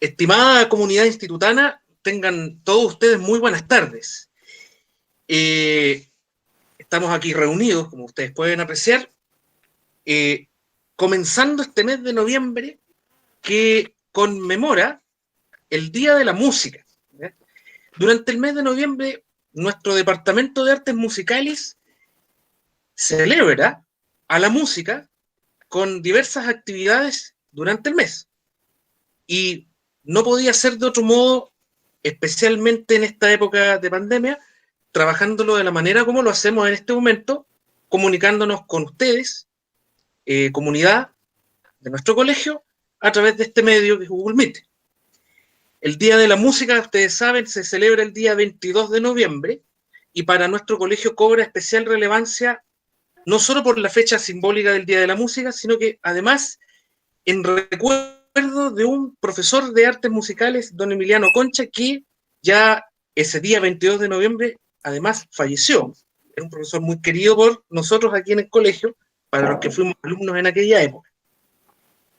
Estimada comunidad institutana, tengan todos ustedes muy buenas tardes. Estamos aquí reunidos, como ustedes pueden apreciar, comenzando este mes de noviembre que conmemora el Día de la Música. ¿Ya? Durante el mes de noviembre, nuestro Departamento de Artes Musicales celebra a la música con diversas actividades durante el mes. Y no podía ser de otro modo, especialmente en esta época de pandemia, trabajándolo de la manera como lo hacemos en este momento, comunicándonos con ustedes, comunidad de nuestro colegio, a través de este medio que es Google Meet. El Día de la Música, ustedes saben, se celebra el día 22 de noviembre y para nuestro colegio cobra especial relevancia no solo por la fecha simbólica del Día de la Música, sino que además en recuerdo de un profesor de artes musicales, don Emiliano Concha, que ya ese día 22 de noviembre además falleció. Era un profesor muy querido por nosotros aquí en el colegio, para los que fuimos alumnos en aquella época.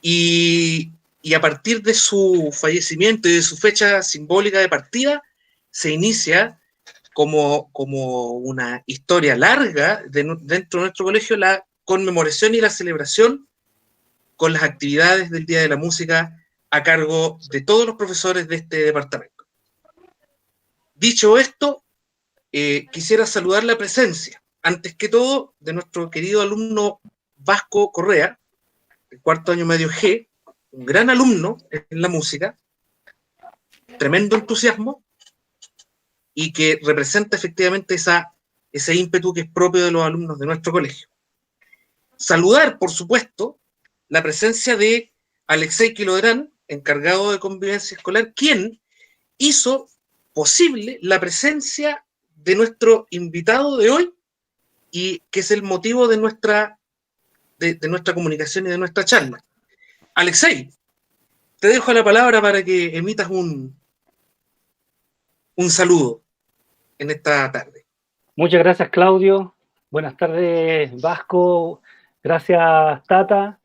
Y a partir de su fallecimiento y de su fecha simbólica de partida, se inicia como una historia larga dentro de nuestro colegio la conmemoración y la celebración con las actividades del Día de la Música a cargo de todos los profesores de este departamento. Dicho esto, quisiera saludar la presencia, antes que todo, de nuestro querido alumno Vasco Correa, el cuarto año medio G, un gran alumno en la música, tremendo entusiasmo, y que representa efectivamente ese ímpetu que es propio de los alumnos de nuestro colegio. Saludar, por supuesto, la presencia de Alexei Kilodrán, encargado de convivencia escolar, quien hizo posible la presencia de nuestro invitado de hoy y que es el motivo de nuestra comunicación y de nuestra charla. Alexei, te dejo la palabra para que emitas un saludo en esta tarde. Muchas gracias, Claudio. Buenas tardes, Vasco. Gracias, Tata,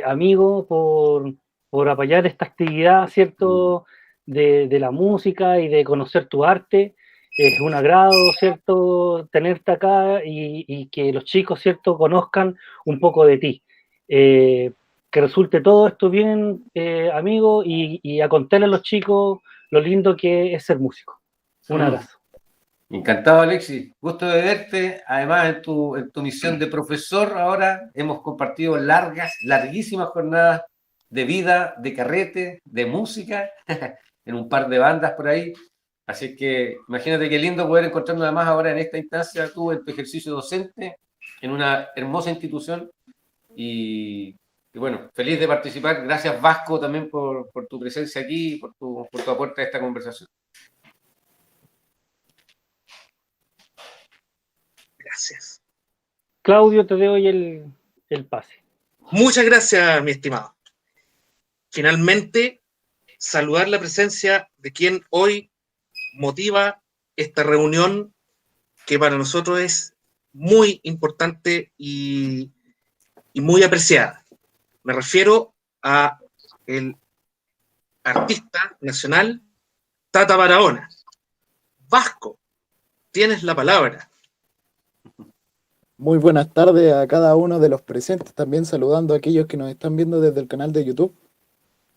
amigo, por apoyar esta actividad, ¿cierto?, de la música y de conocer tu arte. Es un agrado, ¿cierto?, tenerte acá y que los chicos, ¿cierto?, conozcan un poco de ti. Que resulte todo esto bien, amigo, y a contarle a los chicos lo lindo que es ser músico. Un abrazo. Encantado, Alexis. Gusto de verte. Además, en tu misión de profesor, ahora hemos compartido larguísimas jornadas de vida, de carrete, de música, en un par de bandas por ahí. Así que imagínate qué lindo poder encontrarnos además ahora en esta instancia, tú en tu ejercicio docente, en una hermosa institución. Y bueno, feliz de participar. Gracias, Vasco, también por tu presencia aquí, por tu aporte a esta conversación. Gracias. Claudio, te doy el pase. Muchas gracias, mi estimado. Finalmente, saludar la presencia de quien hoy motiva esta reunión que para nosotros es muy importante y muy apreciada. Me refiero a el artista nacional Tata Barahona. Vasco, tienes la palabra. Muy buenas tardes a cada uno de los presentes, también saludando a aquellos que nos están viendo desde el canal de YouTube,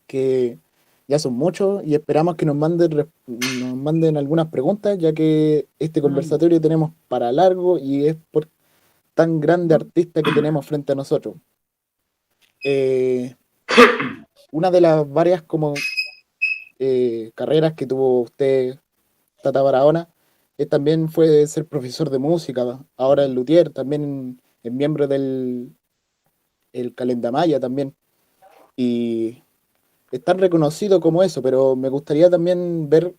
que ya son muchos y esperamos que nos manden algunas preguntas, ya que este conversatorio tenemos para largo y es por tan grande artista que tenemos frente a nosotros. Una de las varias carreras que tuvo usted, Tata Barahona, también fue ser profesor de música, ahora es luthier, también es miembro del Calendamaya también, y es tan reconocido como eso, pero me gustaría también ver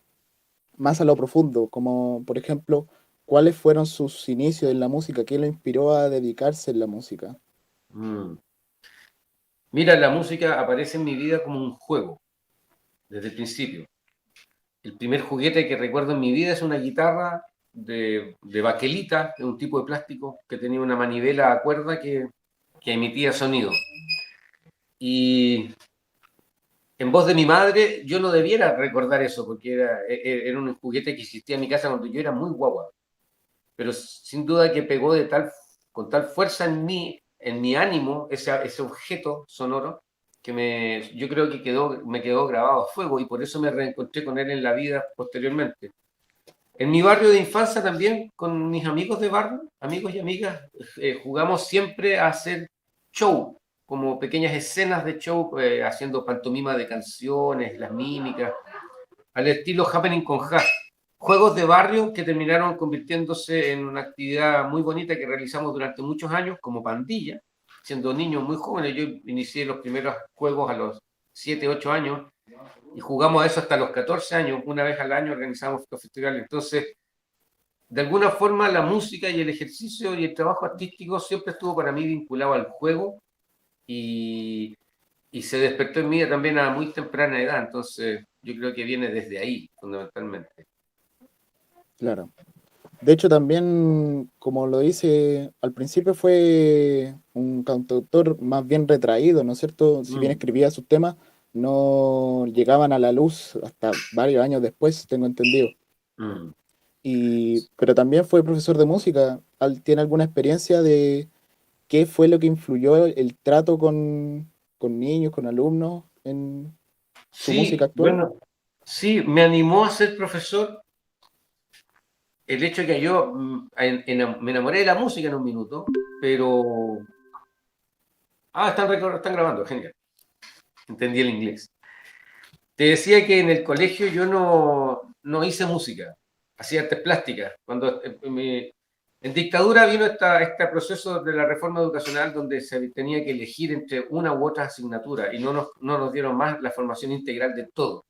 más a lo profundo, como por ejemplo, ¿cuáles fueron sus inicios en la música? ¿Qué lo inspiró a dedicarse en la música? Mira, la música aparece en mi vida como un juego, desde el principio. El primer juguete que recuerdo en mi vida es una guitarra de baquelita, de un tipo de plástico que tenía una manivela a cuerda que emitía sonido. Y en voz de mi madre, yo no debiera recordar eso, porque era un juguete que existía en mi casa cuando yo era muy guagua. Pero sin duda que pegó con tal fuerza en mi ánimo, ese objeto sonoro, que yo creo que me quedó grabado a fuego, y por eso me reencontré con él en la vida posteriormente. En mi barrio de infancia también, con mis amigos de barrio, amigos y amigas, jugamos siempre a hacer show, como pequeñas escenas de show, haciendo pantomima de canciones, las mímicas, al estilo Happening con Ja. Juegos de barrio que terminaron convirtiéndose en una actividad muy bonita que realizamos durante muchos años como pandilla, siendo niños muy jóvenes. Yo inicié los primeros juegos a los 7, 8 años y jugamos a eso hasta los 14 años. Una vez al año organizamos estos festivales. Entonces, de alguna forma, la música y el ejercicio y el trabajo artístico siempre estuvo para mí vinculado al juego, y, y se despertó en mí también a muy temprana edad. Entonces, yo creo que viene desde ahí, fundamentalmente. Claro. De hecho, también, como lo dice, al principio fue un cantautor más bien retraído, ¿no es cierto? Si bien escribía sus temas, no llegaban a la luz hasta varios años después, tengo entendido. Pero también fue profesor de música. ¿Tiene alguna experiencia de qué fue lo que influyó el trato con niños, con alumnos en su música Sí, actual? bueno, sí, me animó a ser profesor el hecho de que yo me enamoré de la música en un minuto, pero... Ah, están grabando, genial. Entendí el inglés. Te decía que en el colegio yo no hice música, hacía artes plásticas. En dictadura vino este proceso de la reforma educacional, donde se tenía que elegir entre una u otra asignatura, y no nos dieron más la formación integral de todo.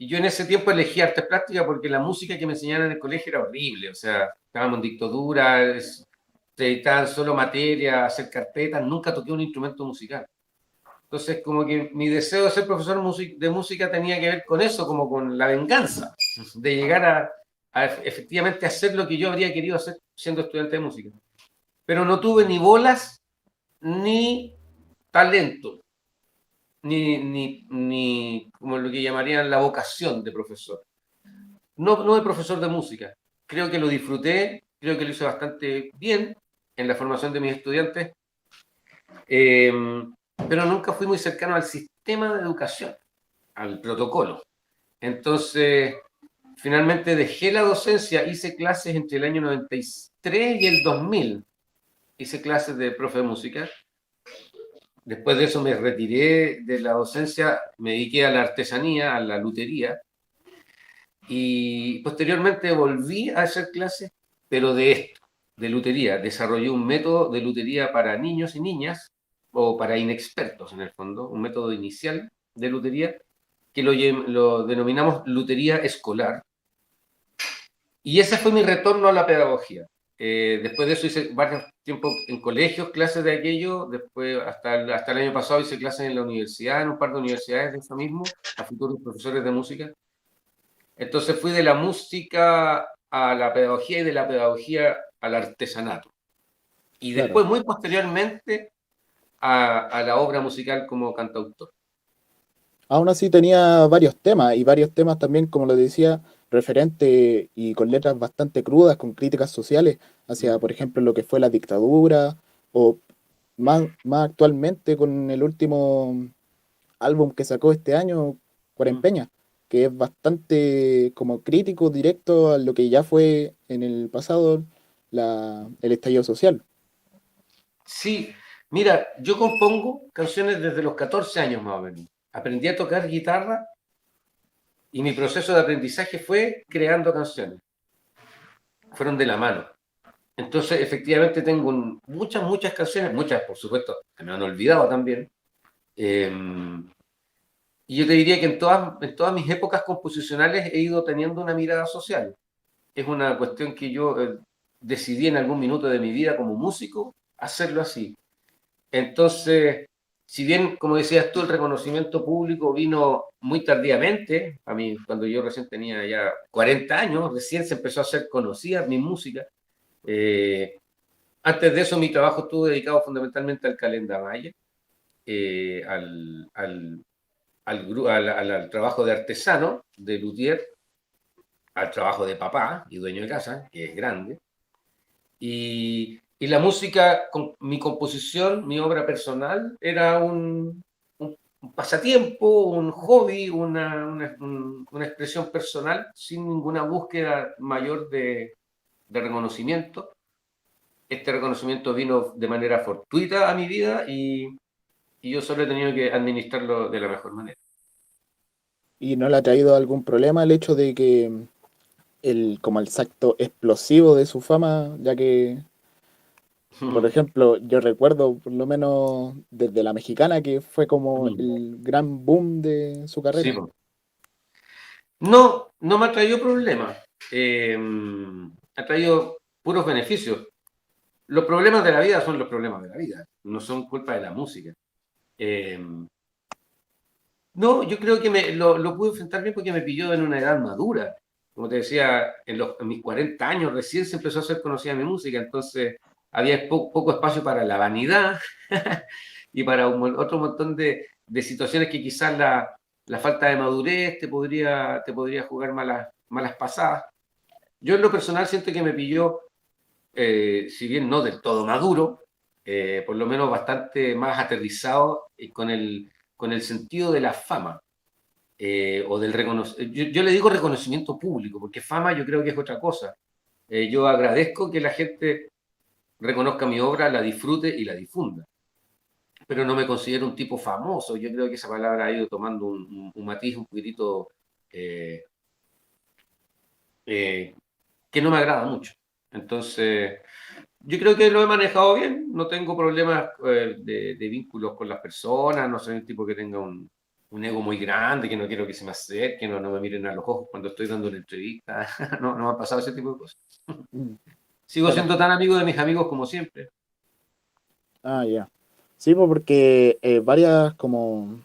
Y yo en ese tiempo elegí artes plásticas porque la música que me enseñaron en el colegio era horrible. O sea, estábamos en dictadura, se editaban solo materia, hacer carpetas, nunca toqué un instrumento musical. Entonces, como que mi deseo de ser profesor de música tenía que ver con eso, como con la venganza, de llegar a efectivamente hacer lo que yo habría querido hacer siendo estudiante de música. Pero no tuve ni bolas, ni talento, ni como lo que llamarían la vocación de profesor. No de profesor de música. Creo que lo disfruté, creo que lo hice bastante bien en la formación de mis estudiantes, pero nunca fui muy cercano al sistema de educación, al protocolo. Entonces, finalmente dejé la docencia, hice clases entre el año 93 y el 2000. Hice clases de profe de música. Después de eso me retiré de la docencia, me dediqué a la artesanía, a la lutería, y posteriormente volví a hacer clases, pero de lutería. Desarrollé un método de lutería para niños y niñas, o para inexpertos en el fondo, un método inicial de lutería, que lo denominamos lutería escolar. Y ese fue mi retorno a la pedagogía. Después de eso hice varios tiempos en colegios, clases de aquello. Después, hasta el año pasado, hice clases en la universidad, en un par de universidades de eso mismo, a futuros profesores de música. Entonces fui de la música a la pedagogía y de la pedagogía al artesanato. Y después, Claro. muy posteriormente, a la obra musical como cantautor. Aún así tenía varios temas, y varios temas también, como lo decía, referente y con letras bastante crudas, con críticas sociales hacia, por ejemplo, lo que fue la dictadura, o más actualmente con el último álbum que sacó este año, Cuarempeña, que es bastante como crítico, directo a lo que ya fue en el pasado el estallido social. Sí, mira, yo compongo canciones desde los 14 años más o menos. Aprendí a tocar guitarra y mi proceso de aprendizaje fue creando canciones. Fueron de la mano. Entonces, efectivamente, tengo muchas canciones, muchas, por supuesto, que me han olvidado también. Y yo te diría que en todas mis épocas composicionales he ido teniendo una mirada social. Es una cuestión que yo decidí en algún minuto de mi vida como músico hacerlo así. Entonces, si bien, como decías tú, el reconocimiento público vino muy tardíamente, a mí cuando yo recién tenía ya 40 años, recién se empezó a hacer conocida mi música. Antes de eso, mi trabajo estuvo dedicado fundamentalmente al calendamaya, al trabajo de artesano, de luthier, al trabajo de papá y dueño de casa, que es grande. Y la música, mi composición, mi obra personal, era un pasatiempo, un hobby, una expresión personal, sin ninguna búsqueda mayor de reconocimiento. Este reconocimiento vino de manera fortuita a mi vida y yo solo he tenido que administrarlo de la mejor manera. ¿Y no le ha traído algún problema el hecho de que como el salto explosivo de su fama, ya que, por ejemplo, yo recuerdo por lo menos desde La Mexicana que fue como el gran boom de su Sí, carrera? po. No, no me ha traído problemas. Ha traído puros beneficios. Los problemas de la vida son los problemas de la vida, no son culpa de la música. Eh, no, yo creo que lo pude enfrentar bien porque me pilló en una edad madura. Como te decía, en mis 40 años recién se empezó a hacer conocida mi música, entonces había poco espacio para la vanidad y para otro montón de situaciones que quizás la falta de madurez te podría jugar malas pasadas. Yo en lo personal siento que me pilló, si bien no del todo maduro, por lo menos bastante más aterrizado con el sentido de la fama. O del reconocimiento. Yo le digo reconocimiento público, porque fama yo creo que es otra cosa. Yo agradezco que la gente reconozca mi obra, la disfrute y la difunda, pero no me considero un tipo famoso. Yo creo que esa palabra ha ido tomando un matiz un poquitito eh, eh, que no me agrada mucho. Entonces, yo creo que lo he manejado bien, no tengo problemas de vínculos con las personas, no soy un tipo que tenga un ego muy grande, que no quiero que se me acerquen, no me miren a los ojos cuando estoy dando una entrevista, no me ha pasado ese tipo de cosas. Mm, Sigo claro. siendo tan amigo de mis amigos como siempre. Ah, ya. Sí, pues porque varias como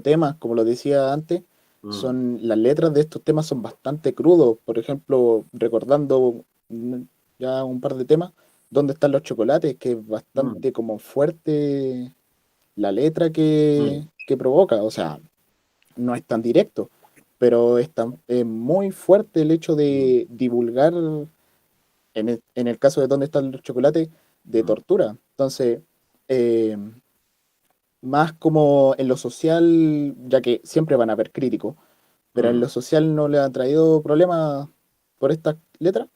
temas, como lo decía antes, Mm, son las letras de estos temas son bastante crudos. Por ejemplo, recordando ya un par de temas, ¿Dónde están los chocolates? Que es mm, bastante como fuerte la letra mm, que provoca. O sea, no es tan directo, pero es muy fuerte el hecho mm, de divulgar, en el caso de ¿Dónde están los chocolates? De mm, tortura. Entonces, eh, más como en lo social, ya que siempre van a haber críticos, pero en lo mm. social no le ha traído problemas por estas letras.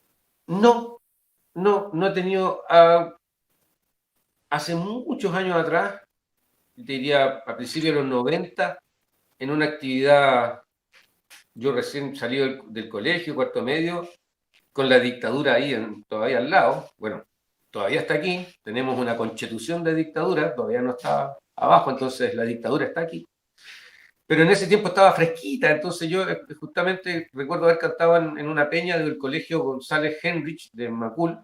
No, no he tenido, hace muchos años atrás, te diría a principios de los 90, en una actividad, yo recién salí del colegio, cuarto medio, con la dictadura ahí todavía al lado. Bueno, todavía está aquí, tenemos una constitución de dictadura, todavía no está abajo, entonces la dictadura está aquí. Pero en ese tiempo estaba fresquita, entonces yo justamente recuerdo haber cantado en una peña del colegio González Henrich de Macul,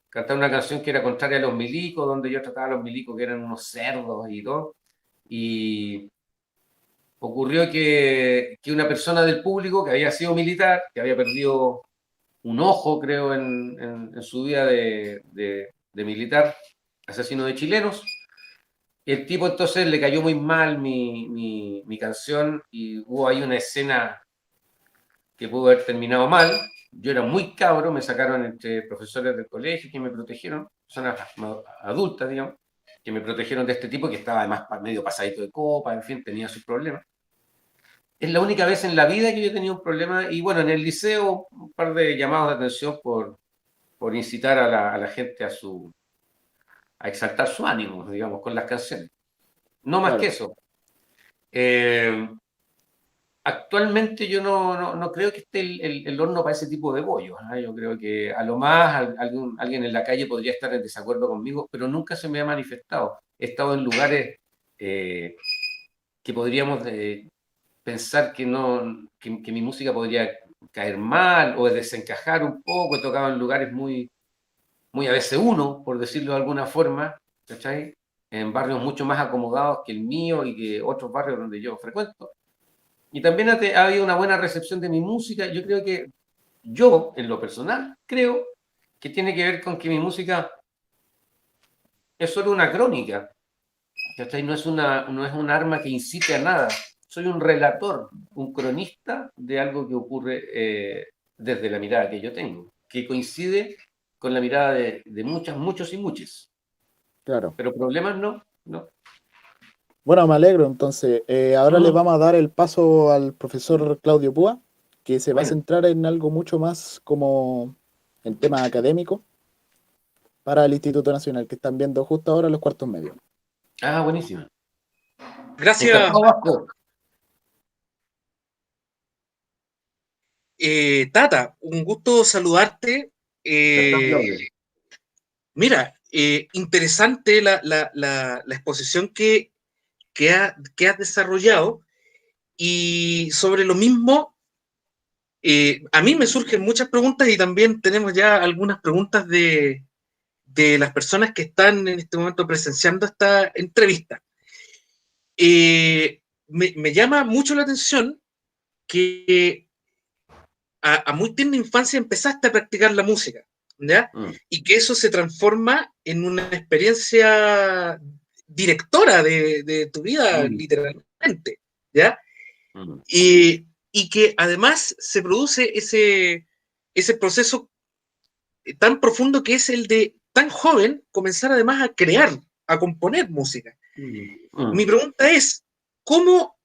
cantaba una canción que era contraria a los milicos, donde yo trataba a los milicos que eran unos cerdos y todo. Y ocurrió que una persona del público que había sido militar, que había perdido un ojo, creo, en su vida de militar, asesino de chilenos. El tipo entonces le cayó muy mal mi canción y hubo ahí una escena que pudo haber terminado mal. Yo era muy cabro, me sacaron entre profesores del colegio que me protegieron, personas adultas, digamos, que me protegieron de este tipo que estaba además medio pasadito de copa, en fin, tenía sus problemas. Es la única vez en la vida que yo he tenido un problema y bueno, en el liceo un par de llamados de atención por incitar a la gente a exaltar su ánimo, digamos, con las canciones. No más que Claro, eso. Eh, Actualmente yo no creo que esté el horno para ese tipo de bollos, ¿ah? Yo creo que a lo más alguien en la calle podría estar en desacuerdo conmigo, pero nunca se me ha manifestado. He estado en lugares eh, que podríamos pensar que mi música podría caer mal o desencajar un poco. He tocado en lugares muy a veces uno, por decirlo de alguna forma, ¿cachai? En barrios mucho más acomodados que el mío y que otros barrios donde yo frecuento. Y también ha habido una buena recepción de mi música. Yo creo que yo, en lo personal, creo que tiene que ver con que mi música es solo una crónica. ¿cachai? No es un arma que incite a nada. Soy un relator, un cronista de algo que ocurre desde la mirada que yo tengo, que coincide con la mirada de muchas, muchos y muchas. Claro. Pero problemas no, no. Bueno, me alegro. Entonces, ahora le vamos a dar el paso al profesor Claudio Púa, que se va a Bueno, centrar en algo mucho más como en temas académicos para el Instituto Nacional, que están viendo justo ahora los cuartos medios. buenísimo. Gracias, Encantado, Vasco. Tata. Un gusto saludarte. Encantado, Eh, Claudio. Mira, interesante la exposición que has desarrollado y sobre lo mismo, a mí me surgen muchas preguntas y también tenemos ya algunas preguntas de las personas que están en este momento presenciando esta entrevista. Me llama mucho la atención que a muy tierna infancia empezaste a practicar la música, ¿ya? Y que eso se transforma en una experiencia directora de tu vida, literalmente, ¿ya? Y que además se produce ese proceso tan profundo que es el de tan joven comenzar además a crear, a componer música. Mi pregunta es, ¿cómo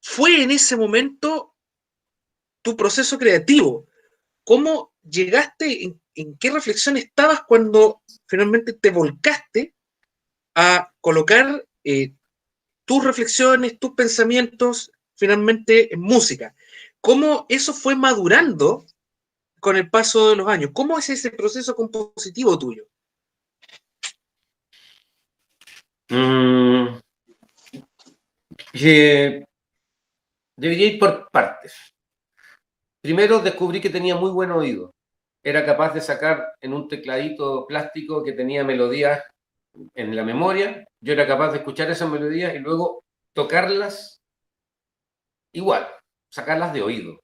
fue en ese momento tu proceso creativo? ¿Cómo llegaste, en qué reflexión estabas cuando finalmente te volcaste a colocar tus reflexiones, tus pensamientos finalmente en música? ¿Cómo eso fue madurando con el paso de los años? ¿Cómo es ese proceso compositivo tuyo? Debería ir por partes. Primero descubrí que tenía muy buen oído. Era capaz de sacar en un tecladito plástico que tenía melodías en la memoria. Yo era capaz de escuchar esas melodías y luego tocarlas igual, sacarlas de oído.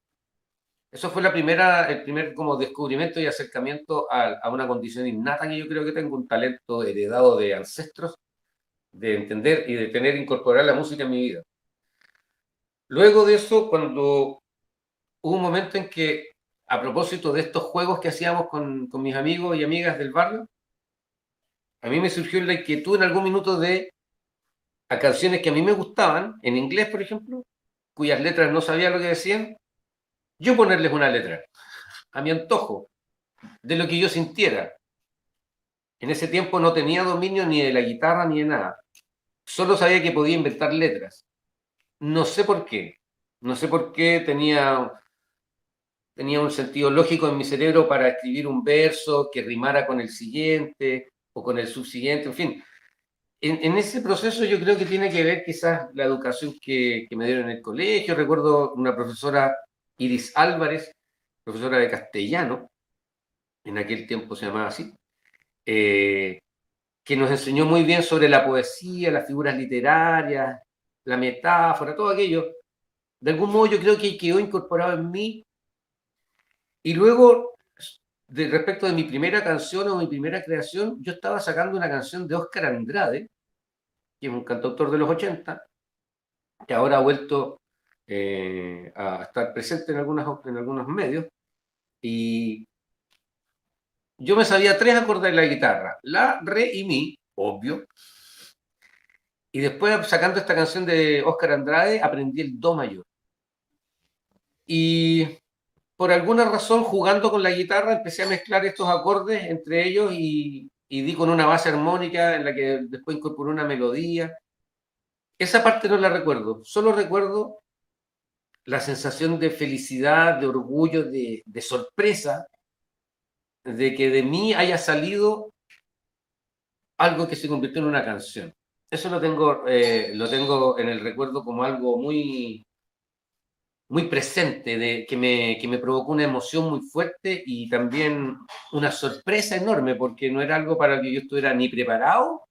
Eso fue el primer como descubrimiento y acercamiento a una condición innata que yo creo que tengo, un talento heredado de ancestros, de entender y de tener incorporar la música en mi vida. Luego de eso, cuando hubo un momento en que, a propósito de estos juegos que hacíamos con mis amigos y amigas del barrio, a mí me surgió la inquietud en algún minuto a canciones que a mí me gustaban, en inglés, por ejemplo, cuyas letras no sabía lo que decían, yo ponerles una letra, a mi antojo, de lo que yo sintiera. En ese tiempo no tenía dominio ni de la guitarra ni de nada. Solo sabía que podía inventar letras. No sé por qué. No sé por qué tenía un sentido lógico en mi cerebro para escribir un verso que rimara con el siguiente o con el subsiguiente, en fin. En ese proceso yo creo que tiene que ver quizás la educación que me dieron en el colegio. Recuerdo una profesora, Iris Álvarez, profesora de castellano, en aquel tiempo se llamaba así, que nos enseñó muy bien sobre la poesía, las figuras literarias, la metáfora, todo aquello. De algún modo yo creo que quedó incorporado en mí. Y luego, respecto de mi primera canción o mi primera creación, yo estaba sacando una canción de Óscar Andrade, que es un cantautor de los 80, que ahora ha vuelto a estar presente en algunos medios. Y yo me sabía 3 acordes de la guitarra, la, re y mi, obvio. Y después, sacando esta canción de Óscar Andrade, aprendí el do mayor. Y por alguna razón, jugando con la guitarra, empecé a mezclar estos acordes entre ellos y di con una base armónica en la que después incorporé una melodía. Esa parte no la recuerdo, solo recuerdo la sensación de felicidad, de orgullo, de sorpresa, de que de mí haya salido algo que se convirtió en una canción. Eso lo tengo en el recuerdo como algo muy, muy presente, que me provocó una emoción muy fuerte y también una sorpresa enorme, porque no era algo para lo que yo estuviera ni preparado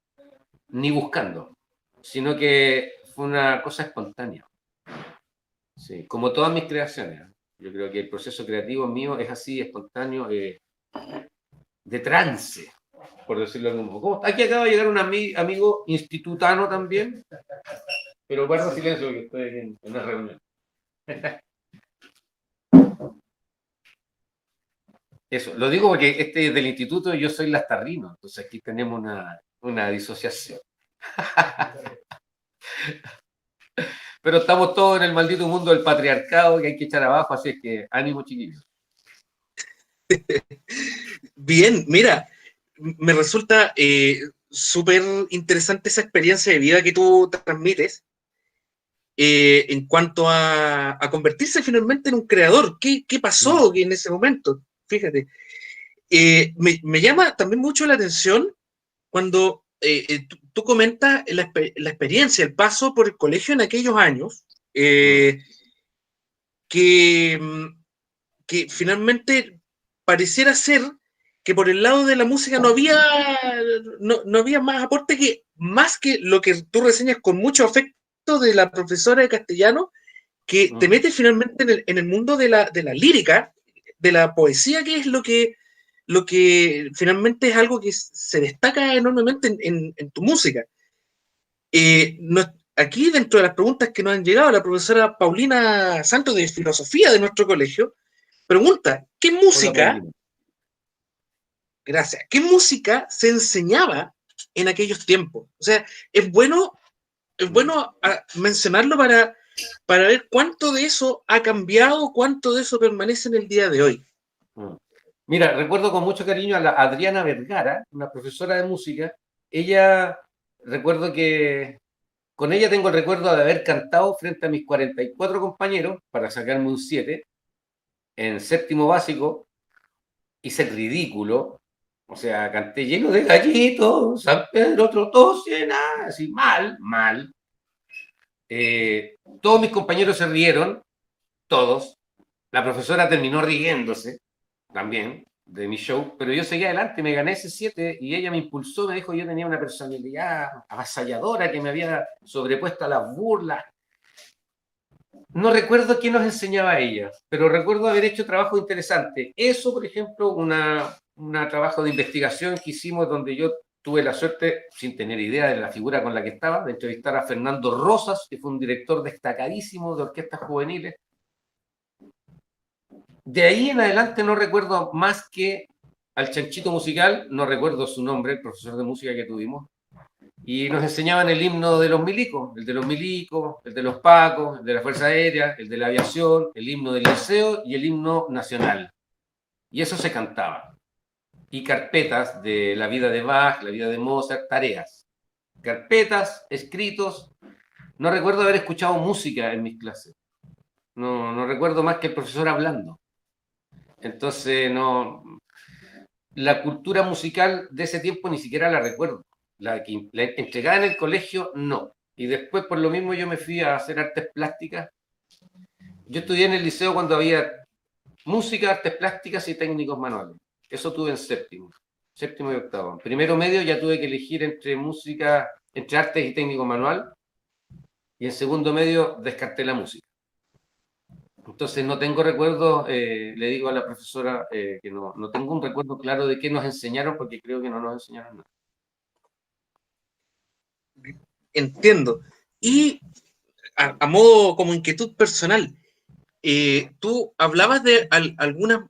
ni buscando, sino que fue una cosa espontánea. Sí, como todas mis creaciones. Yo creo que el proceso creativo mío es así, espontáneo, de trance. por decirlo de algún modo. Aquí acaba de llegar un amigo institutano también, pero guarda silencio que estoy en una reunión. Eso, lo digo porque este es del instituto y yo soy lastarrino, entonces aquí tenemos una disociación. Pero estamos todos en el maldito mundo del patriarcado que hay que echar abajo, así es que ánimo, chiquillos. Bien, mira, me resulta súper interesante esa experiencia de vida que tú transmites en cuanto a convertirse finalmente en un creador. ¿Qué pasó en ese momento? Fíjate. Me llama también mucho la atención cuando tú comentas la experiencia, el paso por el colegio en aquellos años, que, que finalmente pareciera ser que por el lado de la música no había más aporte que más que lo que tú reseñas con mucho afecto de la profesora de castellano, que te mete finalmente en el mundo de la lírica, de la poesía, que es lo que finalmente es algo que se destaca enormemente en tu música. Aquí, dentro de las preguntas que nos han llegado, la profesora Paulina Santos de Filosofía de nuestro colegio pregunta, ¿qué música se enseñaba en aquellos tiempos? O sea, es bueno mencionarlo para ver cuánto de eso ha cambiado, cuánto de eso permanece en el día de hoy. Mira, recuerdo con mucho cariño a la Adriana Vergara, una profesora de música. Ella, recuerdo que con ella tengo el recuerdo de haber cantado frente a mis 44 compañeros para sacarme un 7 en séptimo básico. Hice el ridículo, o sea, canté lleno de gallitos, San Pedro trotó Siena, así mal. Todos mis compañeros se rieron, todos. La profesora terminó riéndose también de mi show, pero yo seguí adelante, me gané ese 7 y ella me impulsó, me dijo que yo tenía una personalidad avasalladora que me había sobrepuesto a las burlas. No recuerdo qué nos enseñaba ella, pero recuerdo haber hecho trabajo interesante. Eso, por ejemplo, un trabajo de investigación que hicimos donde yo tuve la suerte, sin tener idea de la figura con la que estaba, de entrevistar a Fernando Rosas, que fue un director destacadísimo de orquestas juveniles. De ahí en adelante no recuerdo más que al chanchito musical, no recuerdo su nombre, el profesor de música que tuvimos, y nos enseñaban el himno de los milicos, el de los milicos, el de los pacos, el de la Fuerza Aérea, el de la aviación, el himno del liceo y el himno nacional. Y eso se cantaba. Y carpetas de la vida de Bach, la vida de Mozart, tareas. Carpetas, escritos. No recuerdo haber escuchado música en mis clases. No recuerdo más que el profesor hablando. Entonces, la cultura musical de ese tiempo ni siquiera la recuerdo. La entregada en el colegio, no. Y después, por lo mismo, yo me fui a hacer artes plásticas. Yo estudié en el liceo cuando había música, artes plásticas y técnicos manuales. Eso tuve en séptimo y octavo. En primero medio ya tuve que elegir entre música, entre artes y técnico manual. Y en segundo medio descarté la música. Entonces no tengo recuerdo, le digo a la profesora que no tengo un recuerdo claro de qué nos enseñaron porque creo que no nos enseñaron nada. Entiendo. Y a modo como inquietud personal, tú hablabas de alguna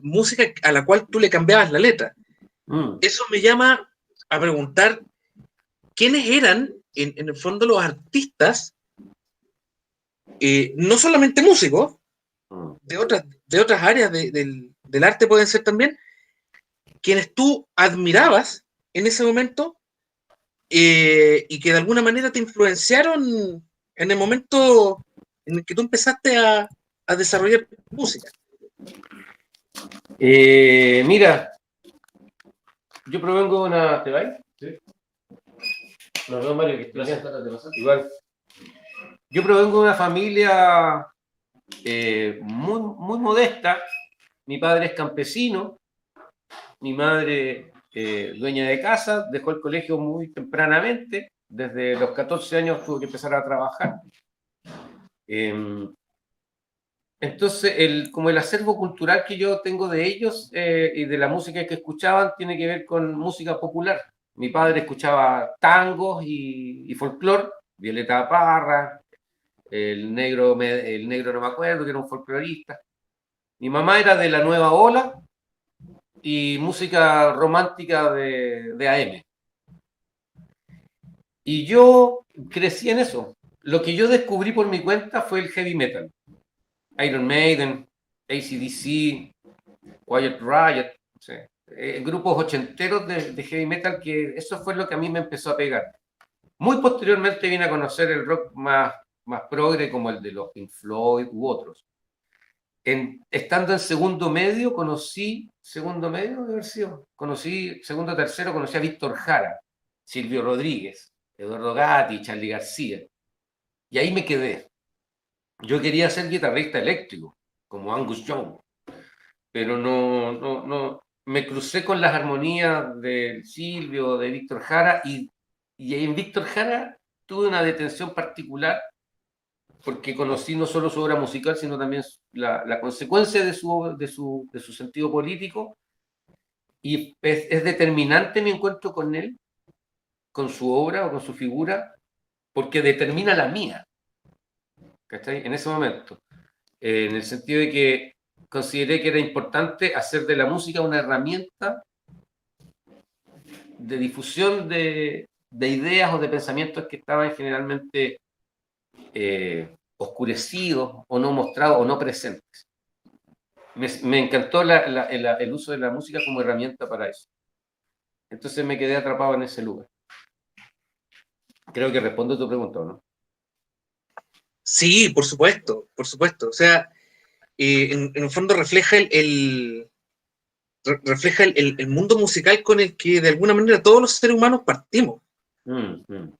música a la cual tú le cambiabas la letra. Eso me llama a preguntar quiénes eran, en el fondo, los artistas, no solamente músicos, de otras áreas del arte pueden ser también, quienes tú admirabas en ese momento y que de alguna manera te influenciaron en el momento en el que tú empezaste a desarrollar música. Mira, yo provengo de una... ¿Te vais? Sí. No, Mario, que igual. Yo provengo de una familia muy, muy modesta. Mi padre es campesino, mi madre dueña de casa, dejó el colegio muy tempranamente, desde los 14 años tuvo que empezar a trabajar. Entonces, como el acervo cultural que yo tengo de ellos y de la música que escuchaban tiene que ver con música popular. Mi padre escuchaba tangos y folclore, Violeta Parra, el negro no me acuerdo, que era un folclorista. Mi mamá era de la Nueva Ola y música romántica de AM. Y yo crecí en eso. Lo que yo descubrí por mi cuenta fue el heavy metal. Iron Maiden, AC/DC, Quiet Riot, sí. Grupos ochenteros de heavy metal, que eso fue lo que a mí me empezó a pegar. Muy posteriormente vine a conocer el rock más progre, como el de los Pink Floyd u otros. Estando en segundo medio, segundo tercero, conocí a Víctor Jara, Silvio Rodríguez, Eduardo Gatti, Charly García. Y ahí me quedé. Yo quería ser guitarrista eléctrico, como Angus Young, pero no. Me crucé con las armonías de Silvio, de Víctor Jara, y en Víctor Jara tuve una detención particular porque conocí no solo su obra musical, sino también la consecuencia de su sentido político, y es determinante mi encuentro con él, con su obra o con su figura, porque determina la mía, ¿cachai? En ese momento, en el sentido de que consideré que era importante hacer de la música una herramienta de difusión de ideas o de pensamientos que estaban generalmente oscurecidos o no mostrados o no presentes. Me encantó el uso de la música como herramienta para eso. Entonces me quedé atrapado en ese lugar. Creo que respondo a tu pregunta, ¿no? Sí, por supuesto, por supuesto. O sea, en el fondo refleja refleja el mundo musical con el que de alguna manera todos los seres humanos partimos.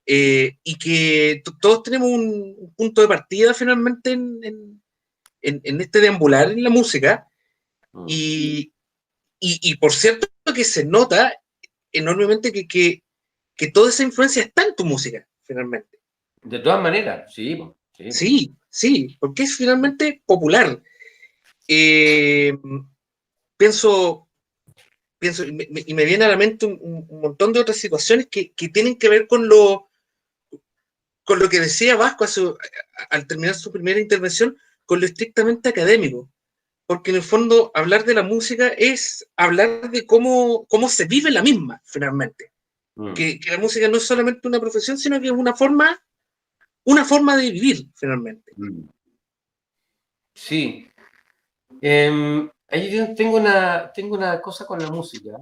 Y que todos tenemos un punto de partida finalmente en este deambular en la música. Y por cierto que se nota enormemente que toda esa influencia está en tu música, finalmente. De todas maneras, sí. Sí, porque es finalmente popular. Pienso y me viene a la mente un montón de otras situaciones que tienen que ver con lo que decía Vasco al terminar su primera intervención, con lo estrictamente académico. Porque en el fondo hablar de la música es hablar de cómo se vive la misma, finalmente. Que la música no es solamente una profesión, sino que es una forma de vivir, finalmente. Sí. Ahí tengo una cosa con la música.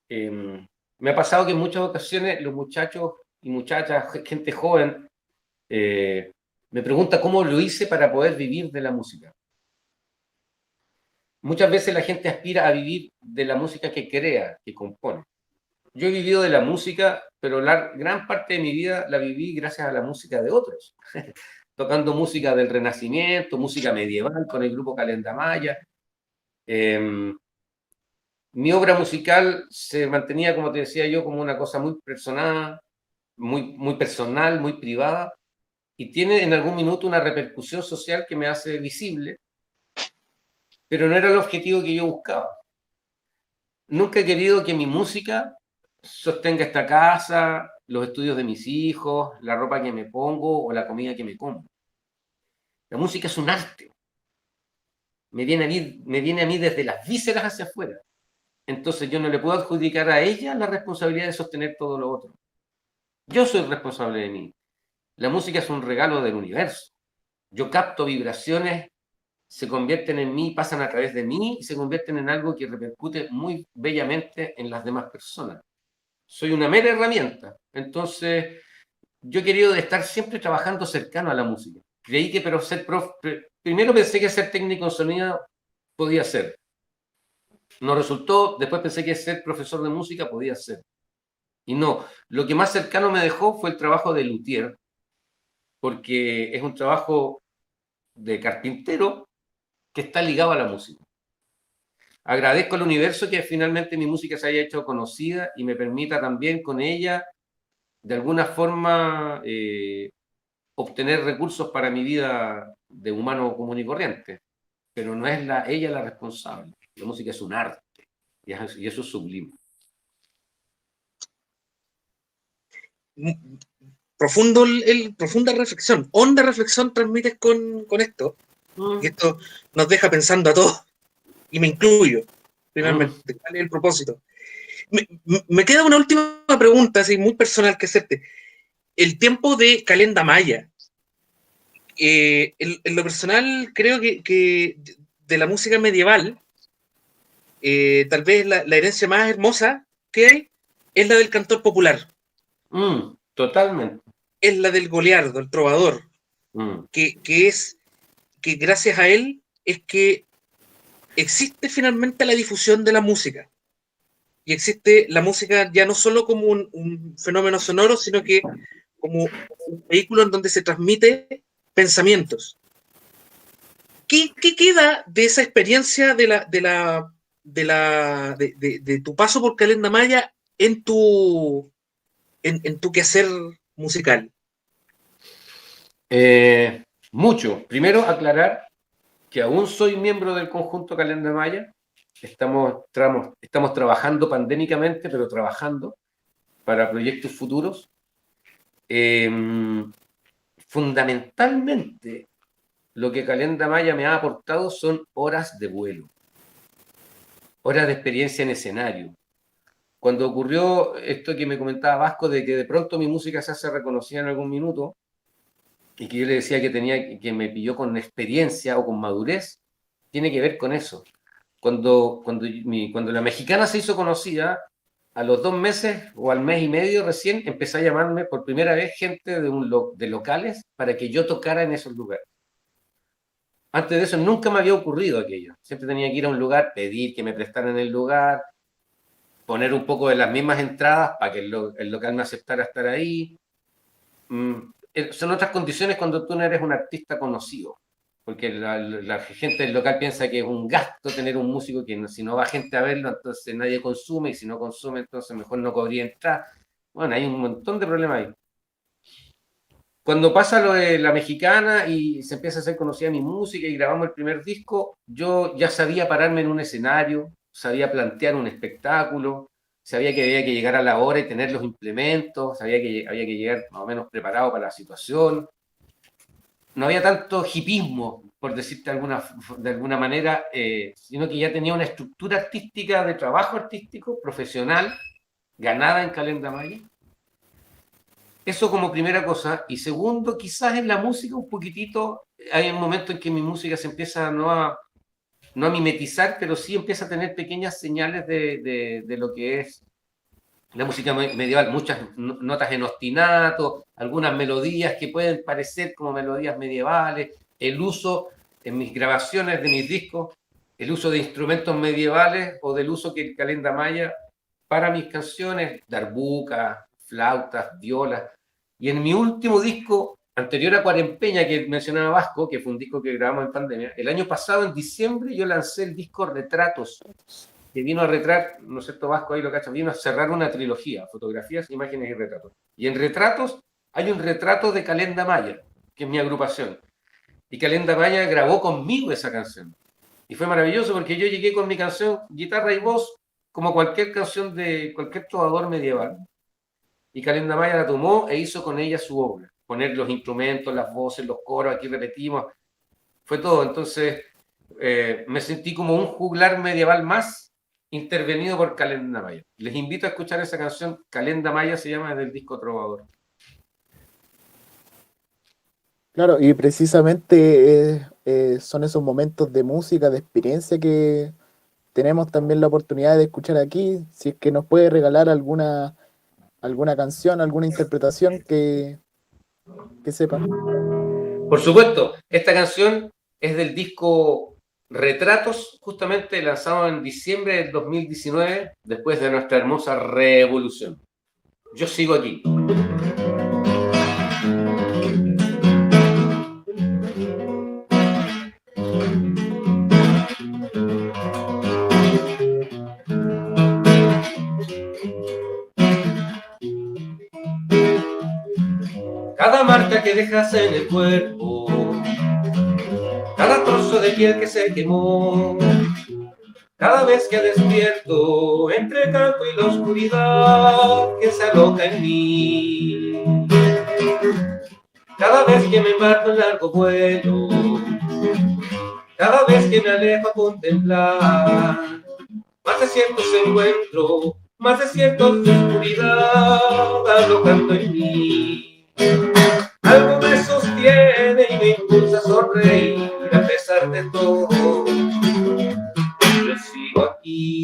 Me ha pasado que en muchas ocasiones los muchachos y muchachas, gente joven, me pregunta cómo lo hice para poder vivir de la música. Muchas veces la gente aspira a vivir de la música que crea, que compone. Yo he vivido de la música, pero la gran parte de mi vida la viví gracias a la música de otros. Tocando música del Renacimiento, música medieval con el grupo Calendamaya. Mi obra musical se mantenía, como te decía yo, como una cosa muy personal, muy personal, muy privada, y tiene en algún minuto una repercusión social que me hace visible, pero no era el objetivo que yo buscaba. Nunca he querido que mi música sostenga esta casa, los estudios de mis hijos, la ropa que me pongo o la comida que me como. La música es un arte. Me viene a mí desde las vísceras hacia afuera. Entonces yo no le puedo adjudicar a ella la responsabilidad de sostener todo lo otro. Yo soy responsable de mí. La música es un regalo del universo. Yo capto vibraciones, se convierten en mí, pasan a través de mí y se convierten en algo que repercute muy bellamente en las demás personas. Soy una mera herramienta. Entonces, yo he querido estar siempre trabajando cercano a la música. Creí que, pero primero pensé que ser técnico en sonido podía ser. No resultó, después pensé que ser profesor de música podía ser. Y no, lo que más cercano me dejó fue el trabajo de luthier, porque es un trabajo de carpintero que está ligado a la música. Agradezco al universo que finalmente mi música se haya hecho conocida y me permita también con ella, de alguna forma, obtener recursos para mi vida de humano común y corriente. pero no es ella la responsable. La música es un arte, y eso es sublime. Profunda reflexión, honda reflexión transmites con esto. Y esto nos deja pensando a todos, y me incluyo, finalmente. ¿Cuál es el propósito? Me queda una última pregunta, así muy personal que hacerte. El tiempo de Calenda Maya. En lo personal, creo que de la música medieval, tal vez la herencia más hermosa que hay es la del cantor popular. Totalmente. Es la del goleardo, el trovador. Que gracias a él es que existe finalmente la difusión de la música. Y existe la música ya no solo como un fenómeno sonoro, sino que como un vehículo en donde se transmite pensamientos. ¿Qué queda de esa experiencia de tu paso por Calenda Maya en tu quehacer musical? Mucho. Primero, aclarar que aún soy miembro del conjunto Calenda Maya. Estamos trabajando pandémicamente, pero trabajando para proyectos futuros. Fundamentalmente, lo que Calenda Maya me ha aportado son horas de vuelo, horas de experiencia en escenario. Cuando ocurrió esto que me comentaba Vasco, de que de pronto mi música se hace reconocida en algún minuto, y que yo le decía que me pilló con experiencia o con madurez, tiene que ver con eso. Cuando la mexicana se hizo conocida, a los 2 meses o al mes y medio recién empecé a llamarme por primera vez gente de locales para que yo tocara en esos lugares. Antes de eso nunca me había ocurrido aquello. Siempre tenía que ir a un lugar, pedir que me prestaran el lugar, poner un poco de las mismas entradas para que el local me aceptara estar ahí. Son otras condiciones cuando tú no eres un artista conocido, porque la gente del local piensa que es un gasto tener un músico que si no va gente a verlo, entonces nadie consume, y si no consume, entonces mejor no podría entrar. Bueno, hay un montón de problemas ahí. Cuando pasa lo de la mexicana y se empieza a hacer conocida mi música y grabamos el primer disco, yo ya sabía pararme en un escenario, sabía plantear un espectáculo, sabía que había que llegar a la hora y tener los implementos, sabía que había que llegar más o menos preparado para la situación. No había tanto hipismo, por decirte de alguna manera, sino que ya tenía una estructura artística, de trabajo artístico, profesional, ganada en Calenda Maya. Eso como primera cosa. Y segundo, quizás en la música un poquitito, hay un momento en que mi música se empieza no a mimetizar, pero sí empieza a tener pequeñas señales de lo que es la música medieval, muchas notas en ostinato, algunas melodías que pueden parecer como melodías medievales, el uso en mis grabaciones de mis discos, el uso de instrumentos medievales o del uso que el Calenda Maya para mis canciones, darbucas, flautas, violas. Y en mi último disco, anterior a Cuarempeña, que mencionaba Vasco, que fue un disco que grabamos en pandemia, el año pasado, en diciembre, yo lancé el disco Retratos, que vino a retratar, ¿no es cierto, Vasco? Ahí lo cachas, vino a cerrar una trilogía, fotografías, imágenes y retratos. Y en Retratos hay un retrato de Calenda Maya, que es mi agrupación. Y Calenda Maya grabó conmigo esa canción. Y fue maravilloso porque yo llegué con mi canción, guitarra y voz, como cualquier canción de cualquier trovador medieval. Y Calenda Maya la tomó e hizo con ella su obra. Poner los instrumentos, las voces, los coros, aquí repetimos. Fue todo. Entonces me sentí como un juglar medieval más intervenido por Calenda Maya. Les invito a escuchar esa canción. Calenda Maya se llama, del disco Trovador. Claro, y precisamente son esos momentos de música, de experiencia que tenemos también la oportunidad de escuchar aquí. Si es que nos puede regalar alguna canción, alguna interpretación que sepan. Por supuesto, esta canción es del disco Retratos, justamente lanzado en diciembre del 2019, después de nuestra hermosa revolución. Yo sigo aquí. Cada marca que dejas en el cuerpo cada trozo de piel que se quemó, cada vez que despierto entre el canto y la oscuridad que se aloja en mí, cada vez que me embarco en largo vuelo, cada vez que me alejo a contemplar más desiertos encuentro, más desiertos de oscuridad alojando en mí. Algo me sostiene y me impulsa a sonreír a pesar de todo. Yo sigo aquí,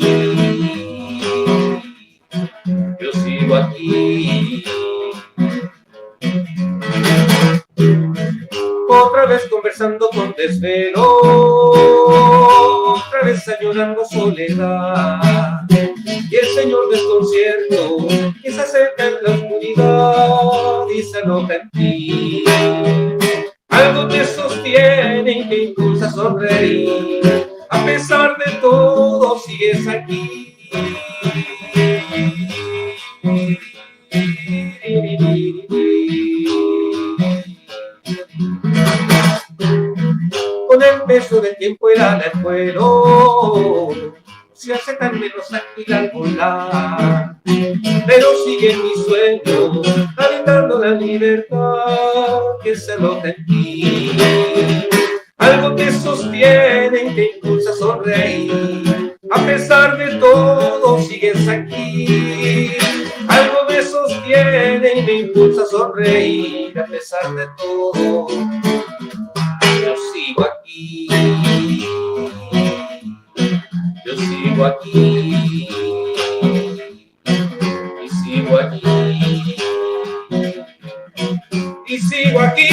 yo sigo aquí. Otra vez conversando con desvelo, otra vez añorando soledad. Y el señor desconcierto que se acerca en la oscuridad y se aloja en ti. Algo te sostiene y te impulsa a sonreír. A pesar de todo, sigues aquí. Con el peso del tiempo y la del vuelo, se hace tan menos ágil al volar, pero sigue mi sueño, habitando la libertad que se aloja en ti. Algo te sostiene y te impulsa a sonreír, a pesar de todo sigues aquí. Algo me sostiene y me impulsa a sonreír, a pesar de todo. Yo sigo aquí, yo sigo aquí, y sigo aquí, y sigo aquí.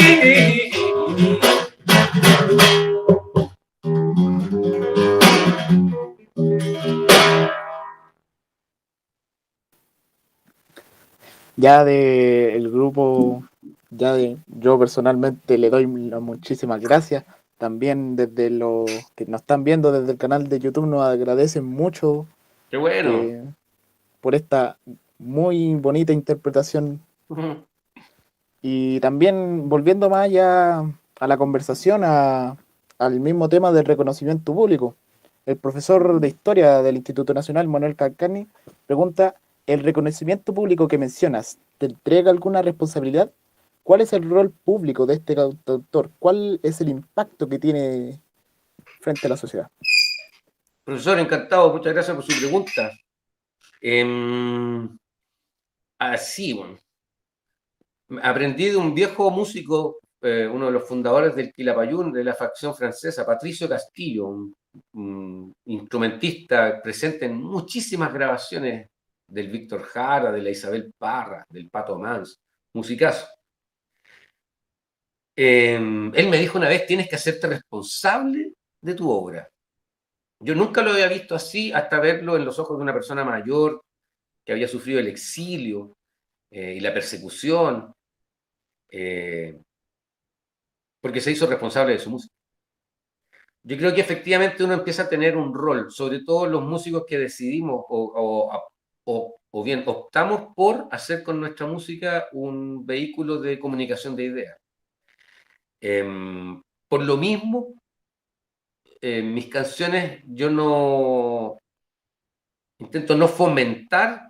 Ya del grupo, yo personalmente le doy muchísimas gracias. También desde los que nos están viendo desde el canal de YouTube nos agradecen mucho ¡Qué bueno! por esta muy bonita interpretación. Y también volviendo más allá a la conversación, al mismo tema del reconocimiento público. El profesor de Historia del Instituto Nacional, Manuel Calcani, pregunta: ¿el reconocimiento público que mencionas te entrega alguna responsabilidad? ¿Cuál es el rol público de este cantautor? ¿Cuál es el impacto que tiene frente a la sociedad? Profesor, encantado, muchas gracias por su pregunta. Así, bueno, aprendí de un viejo músico, uno de los fundadores del Quilapayún, de la facción francesa, Patricio Castillo, un instrumentista presente en muchísimas grabaciones del Víctor Jara, de la Isabel Parra, del Pato Mans, musicazo. Él me dijo una vez: tienes que hacerte responsable de tu obra. Yo nunca lo había visto así hasta verlo en los ojos de una persona mayor que había sufrido el exilio y la persecución, porque se hizo responsable de su música. Yo creo que efectivamente uno empieza a tener un rol, sobre todo los músicos que decidimos o bien optamos por hacer con nuestra música un vehículo de comunicación de ideas. Por lo mismo, mis canciones yo intento no fomentar,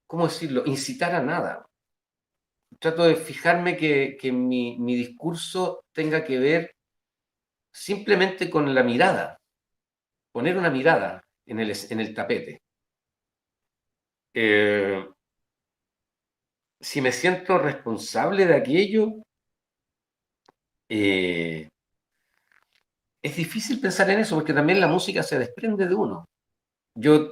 ¿cómo decirlo?, incitar a nada. Trato de fijarme que mi discurso tenga que ver simplemente con la mirada, poner una mirada en el tapete. Si me siento responsable de aquello, es difícil pensar en eso, porque también la música se desprende de uno.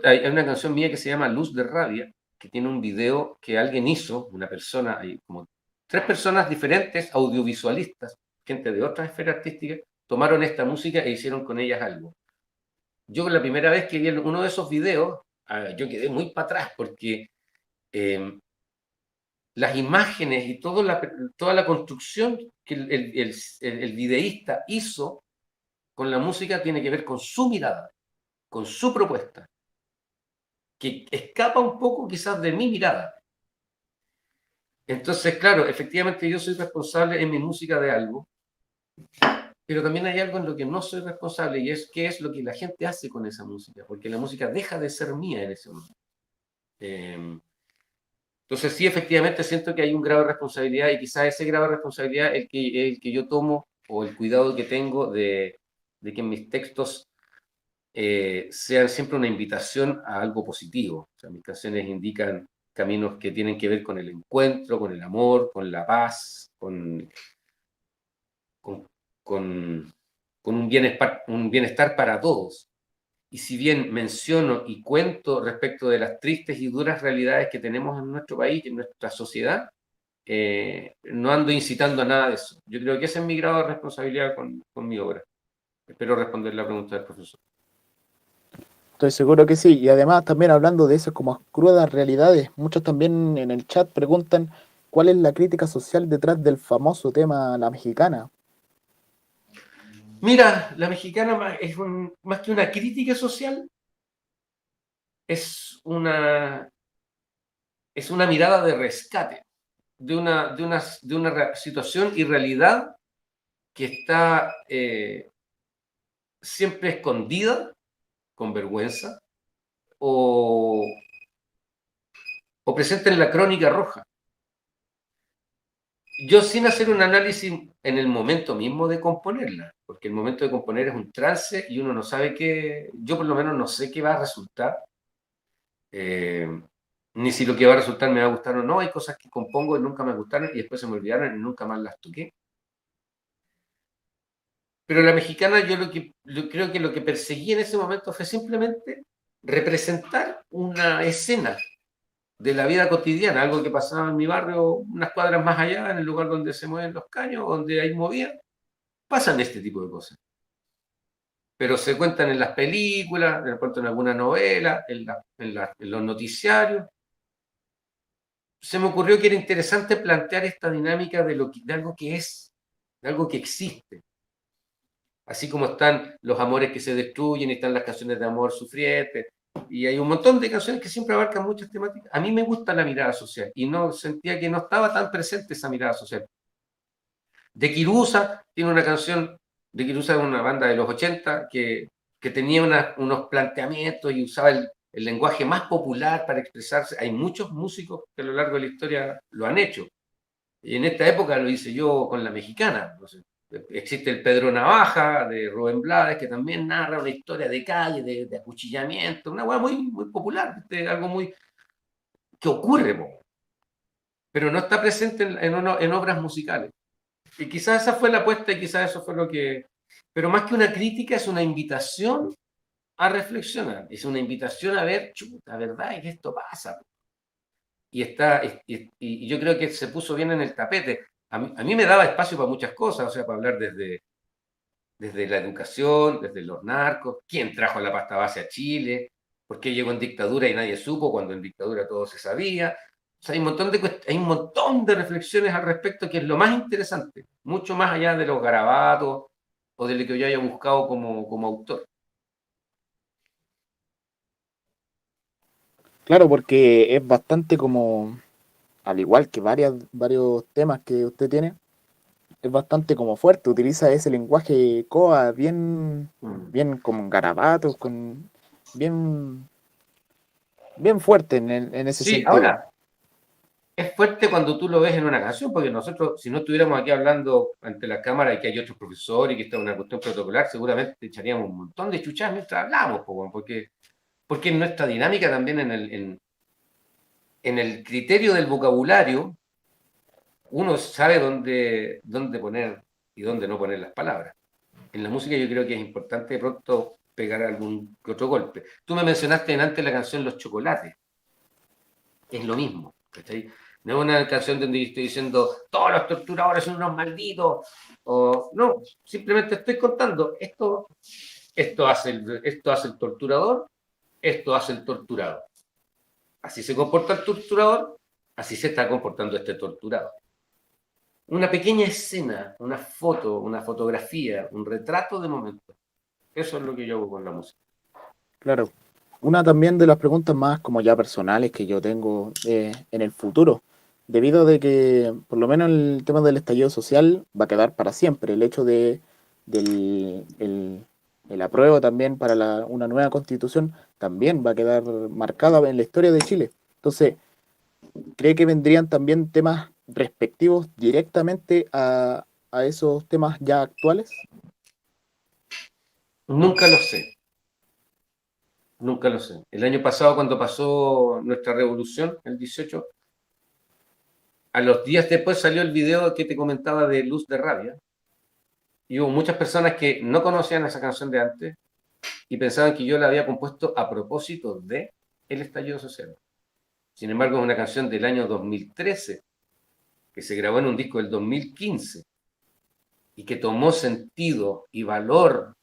Hay una canción mía que se llama Luz de Rabia, que tiene un video que alguien hizo, una persona, hay como 3 personas diferentes, audiovisualistas, gente de otras esferas artísticas, tomaron esta música e hicieron con ellas algo. Yo la primera vez que vi uno de esos videos, yo quedé muy para atrás, porque las imágenes y toda la construcción que el videísta hizo con la música tiene que ver con su mirada, con su propuesta, que escapa un poco quizás de mi mirada. Entonces, claro, efectivamente yo soy responsable en mi música de algo, pero también hay algo en lo que no soy responsable y es qué es lo que la gente hace con esa música, porque la música deja de ser mía en ese momento. Entonces sí, efectivamente siento que hay un grado de responsabilidad y quizás ese grado de responsabilidad es el que yo tomo o el cuidado que tengo de que mis textos sean siempre una invitación a algo positivo. O sea, mis canciones indican caminos que tienen que ver con el encuentro, con el amor, con la paz, con, con, con un bienestar para todos. Y si bien menciono y cuento respecto de las tristes y duras realidades que tenemos en nuestro país, en nuestra sociedad, no ando incitando a nada de eso. Yo creo que ese es mi grado de responsabilidad con mi obra. Espero responder la pregunta del profesor. Estoy seguro que sí. Y además también hablando de eso como crudas realidades, muchos también en el chat preguntan cuál es la crítica social detrás del famoso tema La Mexicana. Mira, la mexicana más que una crítica social, es una, es una mirada de rescate de una situación y realidad que está siempre escondida, con vergüenza, o, o presente en la crónica roja. Yo sin hacer un análisis en el momento mismo de componerla, porque el momento de componer es un trance y uno no sabe qué, yo por lo menos no sé qué va a resultar, ni si lo que va a resultar me va a gustar o no. Hay cosas que compongo y nunca me gustaron y después se me olvidaron y nunca más las toqué. Pero la mexicana, yo creo que lo que perseguí en ese momento fue simplemente representar una escena de la vida cotidiana, algo que pasaba en mi barrio, unas cuadras más allá, en el lugar donde se mueven los caños, donde hay movida, pasan este tipo de cosas. Pero se cuentan en las películas, de pronto en alguna novela, en los noticiarios. Se me ocurrió que era interesante plantear esta dinámica de algo que es, de algo que existe. Así como están los amores que se destruyen, y están las canciones de amor sufrientes, y hay un montón de canciones que siempre abarcan muchas temáticas. A mí me gusta la mirada social, y no sentía que no estaba tan presente esa mirada social. De Kirusa tiene una canción, de Kirusa es una banda de los 80 que tenía unos planteamientos y usaba el lenguaje más popular para expresarse. Hay muchos músicos que a lo largo de la historia lo han hecho. Y en esta época lo hice yo con la mexicana. No sé. Existe el Pedro Navaja de Rubén Blades, que también narra una historia de calle, de acuchillamiento, una hueá muy, muy popular, algo muy que ocurre, pero no está presente en obras musicales. Y quizás esa fue la apuesta y quizás eso fue lo que... Pero más que una crítica, es una invitación a reflexionar, es una invitación a ver, chuta, ¿verdad? Y que esto pasa. Y yo creo que se puso bien en el tapete. A mí me daba espacio para muchas cosas, o sea, para hablar desde la educación, desde los narcos, quién trajo la pasta base a Chile, por qué llegó en dictadura y nadie supo cuando en dictadura todo se sabía. O sea, hay un montón de reflexiones al respecto que es lo más interesante, mucho más allá de los garabatos o de lo que yo haya buscado como autor. Claro, porque es bastante como, al igual que varios temas que usted tiene, es bastante como fuerte, utiliza ese lenguaje coa bien como garabatos, bien, bien fuerte en ese Sí, sentido. ahora, es fuerte cuando tú lo ves en una canción, porque nosotros, si no estuviéramos aquí hablando ante la cámara y que hay otros profesores y que esta es una cuestión protocolar, seguramente echaríamos un montón de chuchas mientras hablamos, porque en nuestra dinámica también en el criterio del vocabulario, uno sabe dónde poner y dónde no poner las palabras. En la música yo creo que es importante de pronto pegar algún que otro golpe. Tú me mencionaste antes la canción Los Chocolates. Es lo mismo, ¿cachai? No es una canción donde estoy diciendo todos los torturadores son unos malditos. O, no, simplemente estoy contando esto hace el torturador, esto hace el torturado. Así se comporta el torturador, así se está comportando este torturado. Una pequeña escena, una foto, una fotografía, un retrato de momento. Eso es lo que yo hago con la música. Claro. Una también de las preguntas más como ya personales que yo tengo en el futuro, debido de que por lo menos el tema del estallido social va a quedar para siempre, el hecho el apruebo también para una nueva constitución también va a quedar marcada en la historia de Chile. Entonces, ¿cree que vendrían también temas respectivos directamente a esos temas ya actuales? Nunca lo sé, nunca lo sé. El año pasado, cuando pasó nuestra revolución, el 18, a los días después salió el video que te comentaba de Luz de Rabia, y hubo muchas personas que no conocían esa canción de antes y pensaban que yo la había compuesto a propósito de el estallido social. Sin embargo, es una canción del año 2013, que se grabó en un disco del 2015 y que tomó sentido y valor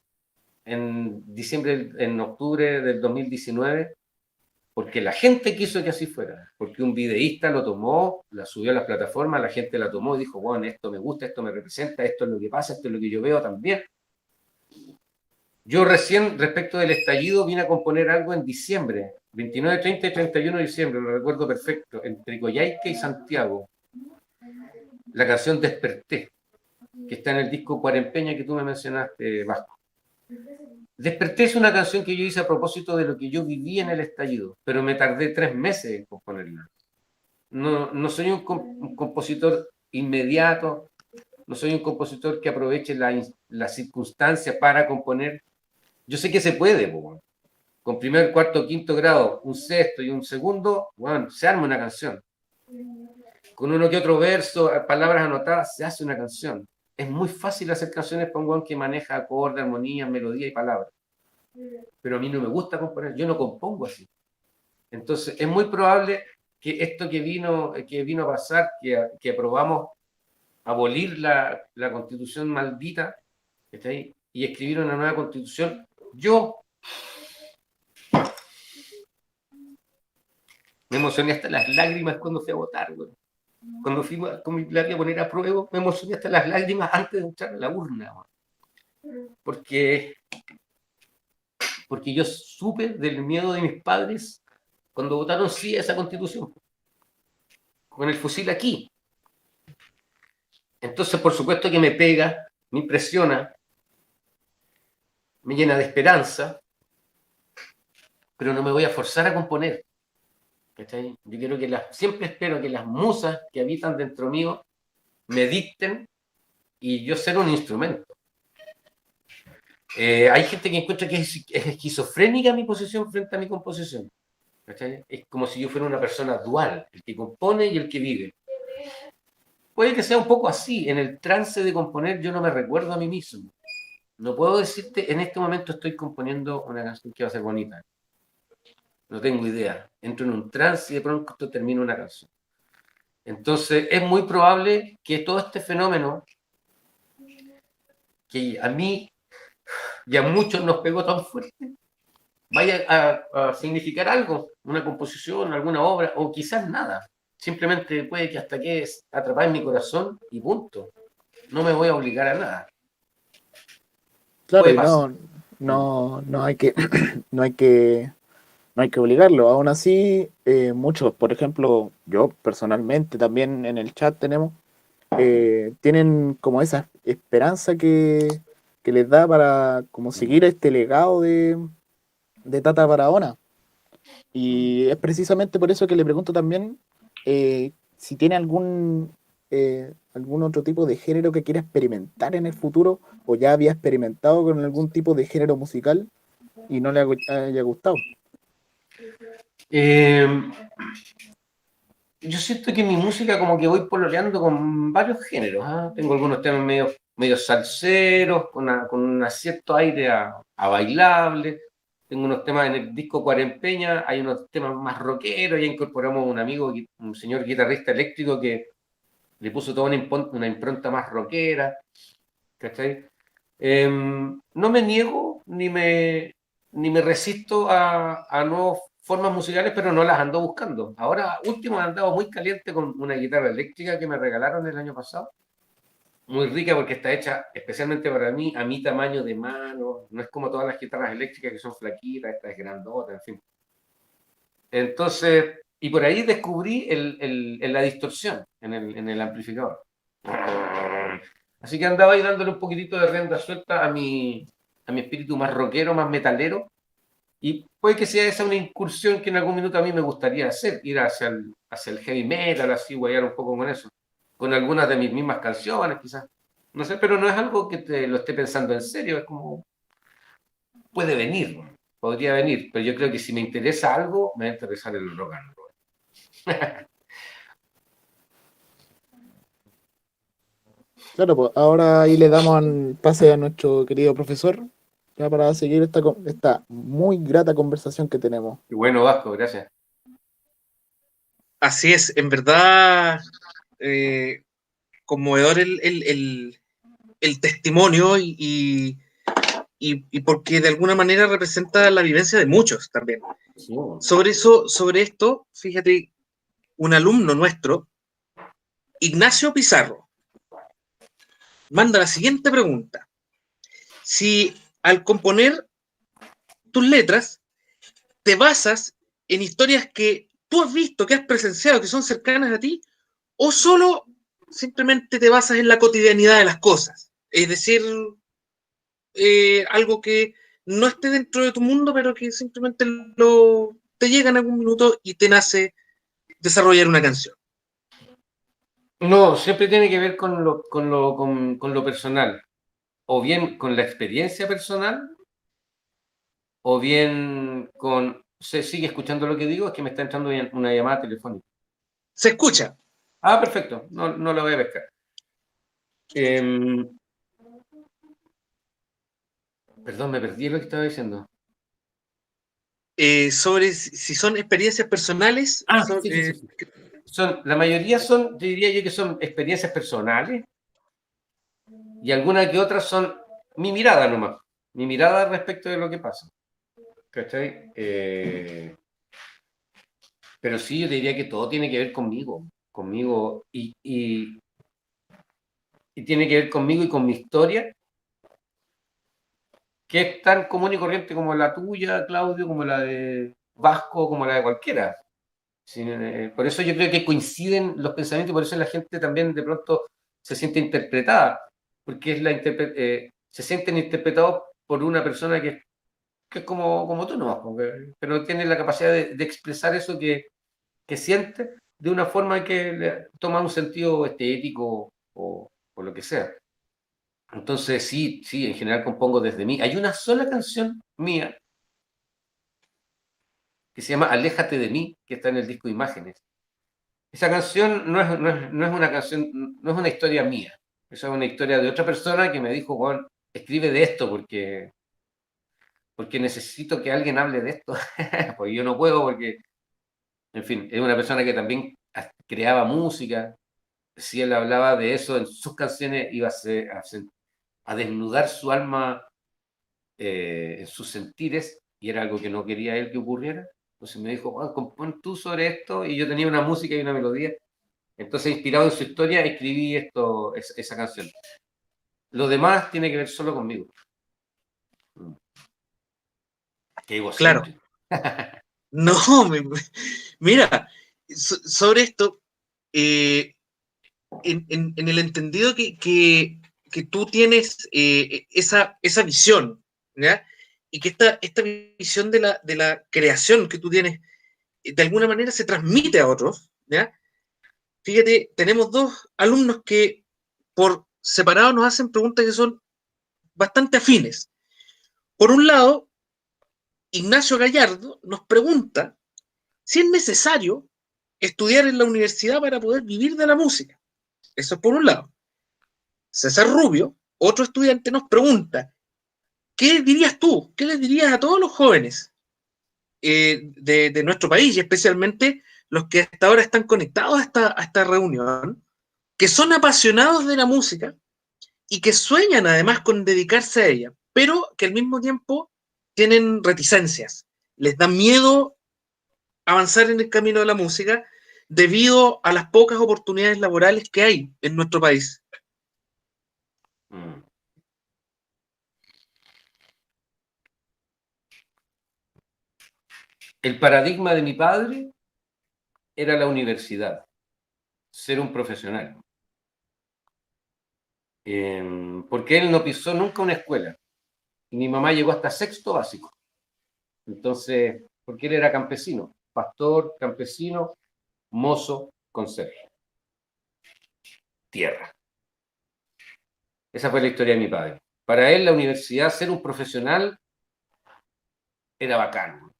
en octubre del 2019, porque la gente quiso que así fuera, porque un videísta lo tomó, la subió a las plataformas, la gente la tomó y dijo, bueno, esto me gusta, esto me representa, esto es lo que pasa, esto es lo que yo veo también. Yo recién, respecto del estallido, vine a componer algo en diciembre, 29, 30 y 31 de diciembre, lo recuerdo perfecto, entre Coyhaique y Santiago, la canción Desperté, que está en el disco Cuarempeña que tú me mencionaste, Vasco. Desperté es una canción que yo hice a propósito de lo que yo viví en el estallido, pero me tardé 3 meses en componerla. No soy un compositor inmediato, no soy un compositor que aproveche las circunstancias para componer. Yo sé que se puede, con primer, cuarto, quinto grado, un sexto y un segundo, bueno, se arma una canción. Con uno que otro verso, palabras anotadas, se hace una canción. Es muy fácil hacer canciones para un weón que maneja acordes, armonías, melodía y palabras. Pero a mí no me gusta componer, yo no compongo así. Entonces, es muy probable que esto que vino a pasar, que aprobamos abolir la constitución maldita, ¿está ahí? Y escribir una nueva constitución, yo me emocioné hasta las lágrimas cuando fui a votar, güey. Cuando fui con mi placa a poner a prueba, me emocioné hasta las lágrimas antes de entrar a la urna, güey. Porque yo supe del miedo de mis padres cuando votaron sí a esa constitución, con el fusil aquí. Entonces, por supuesto que me pega, me impresiona, me llena de esperanza, pero no me voy a forzar a componer. ¿Cachai? Yo quiero siempre espero que las musas que habitan dentro mío me dicten y yo ser un instrumento. Hay gente que encuentra que es esquizofrénica mi posición frente a mi composición. ¿Cachai? Es como si yo fuera una persona dual, el que compone y el que vive. Puede que sea un poco así. En el trance de componer yo no me recuerdo a mí mismo. No puedo decirte, en este momento estoy componiendo una canción que va a ser bonita. No tengo idea. Entro en un trance y de pronto termino una canción. Entonces es muy probable que todo este fenómeno, que a mí y a muchos nos pegó tan fuerte, vaya a significar algo, una composición, alguna obra, o quizás nada. Simplemente puede que hasta quede atrapada en mi corazón y punto. No me voy a obligar a nada. Claro, Puede y pasar. no hay que, no hay que, no hay que obligarlo. Aún así, muchos, por ejemplo, yo personalmente también en el chat tenemos, tienen como esa esperanza que les da para como seguir este legado de Tata Barahona. Y es precisamente por eso que le pregunto también si tiene algún otro tipo de género que quiera experimentar en el futuro o ya había experimentado con algún tipo de género musical y no le haya gustado. Yo siento que en mi música como que voy pololeando con varios géneros. Tengo algunos temas medio salseros, con un cierto aire a bailable. Tengo unos temas en el disco Cuarempeña, hay unos temas más rockeros, ya incorporamos un amigo, un señor guitarrista eléctrico que le puso toda una impronta más rockera, ¿cachai? No me niego ni me resisto a nuevas formas musicales, pero no las ando buscando. Ahora último he andado muy caliente con una guitarra eléctrica que me regalaron el año pasado, muy rica porque está hecha especialmente para mí, a mi tamaño de mano, no es como todas las guitarras eléctricas que son flaquitas, esta es grandota, en fin. Entonces, y por ahí descubrí la distorsión en el amplificador. Así que andaba ahí dándole un poquitito de rienda suelta a mi espíritu más rockero, más metalero. Y puede que sea esa una incursión que en algún minuto a mí me gustaría hacer, ir hacia el heavy metal, así, guayar un poco con eso. Con algunas de mis mismas canciones, quizás. No sé, pero no es algo que lo esté pensando en serio, es como, puede venir, ¿no? Podría venir, pero yo creo que si me interesa algo, me va a interesar el rock and roll. Claro, pues ahora ahí le damos pase a nuestro querido profesor, ya para seguir esta muy grata conversación que tenemos. Y bueno, Vasco, gracias. Así es, en verdad, conmovedor el testimonio y porque de alguna manera representa la vivencia de muchos también. Sí. Sobre esto, fíjate, un alumno nuestro, Ignacio Pizarro, manda la siguiente pregunta. Si al componer tus letras te basas en historias que tú has visto, que has presenciado, que son cercanas a ti, o solo simplemente te basas en la cotidianidad de las cosas. Es decir, algo que no esté dentro de tu mundo, pero que simplemente te llega en algún minuto y te nace desarrollar una canción. No, siempre tiene que ver con lo personal. O bien con la experiencia personal, o bien con... ¿Se sigue escuchando lo que digo? Es que me está entrando una llamada telefónica. Se escucha. Ah, perfecto. No la voy a pescar. Perdón, me perdí lo que estaba diciendo. Sobre si son experiencias personales. Sí. La mayoría son, te diría yo que son experiencias personales y algunas que otras son mi mirada nomás. Mi mirada respecto de lo que pasa. ¿Cachai? Pero sí, yo te diría que todo tiene que ver conmigo. Conmigo y tiene que ver conmigo y con mi historia, que es tan común y corriente como la tuya, Claudio, como la de Vasco, como la de cualquiera. Sí, por eso yo creo que coinciden los pensamientos y por eso la gente también de pronto se siente interpretada, porque se sienten interpretados por una persona que es como tú, ¿no? Pero tiene la capacidad de expresar eso que siente de una forma que toma un sentido estético o lo que sea. Entonces, sí, en general compongo desde mí. Hay una sola canción mía que se llama Aléjate de mí, que está en el disco de Imágenes. Esa canción no es una canción, no es una historia mía. Esa es una historia de otra persona que me dijo, Juan, escribe de esto porque necesito que alguien hable de esto. Porque yo no puedo, porque, en fin, es una persona que también creaba música. Si él hablaba de eso en sus canciones, iba a desnudar su alma en sus sentires, y era algo que no quería él que ocurriera. Entonces me dijo, Juan, compón tú sobre esto, y yo tenía una música y una melodía. Entonces, inspirado en su historia, escribí esa canción. Lo demás tiene que ver solo conmigo. Qué Claro. egocéntrico. No, mira, sobre esto, en el entendido que tú tienes esa visión, ¿ya? Y que esta visión de la creación que tú tienes, de alguna manera se transmite a otros, ¿ya? Fíjate, tenemos dos alumnos que por separado nos hacen preguntas que son bastante afines. Por un lado, Ignacio Gallardo nos pregunta si es necesario estudiar en la universidad para poder vivir de la música. Eso es por un lado. César Rubio, otro estudiante, nos pregunta, ¿qué dirías tú? ¿Qué les dirías a todos los jóvenes de nuestro país y especialmente los que hasta ahora están conectados a esta reunión, que son apasionados de la música y que sueñan además con dedicarse a ella, pero que al mismo tiempo tienen reticencias, les da miedo avanzar en el camino de la música debido a las pocas oportunidades laborales que hay en nuestro país? El paradigma de mi padre era la universidad, ser un profesional. porque él no pisó nunca una escuela. Y mi mamá llegó hasta sexto básico. Entonces, porque él era campesino, pastor, campesino, mozo, conserje. Tierra. Esa fue la historia de mi padre. Para él, la universidad, ser un profesional, era bacán.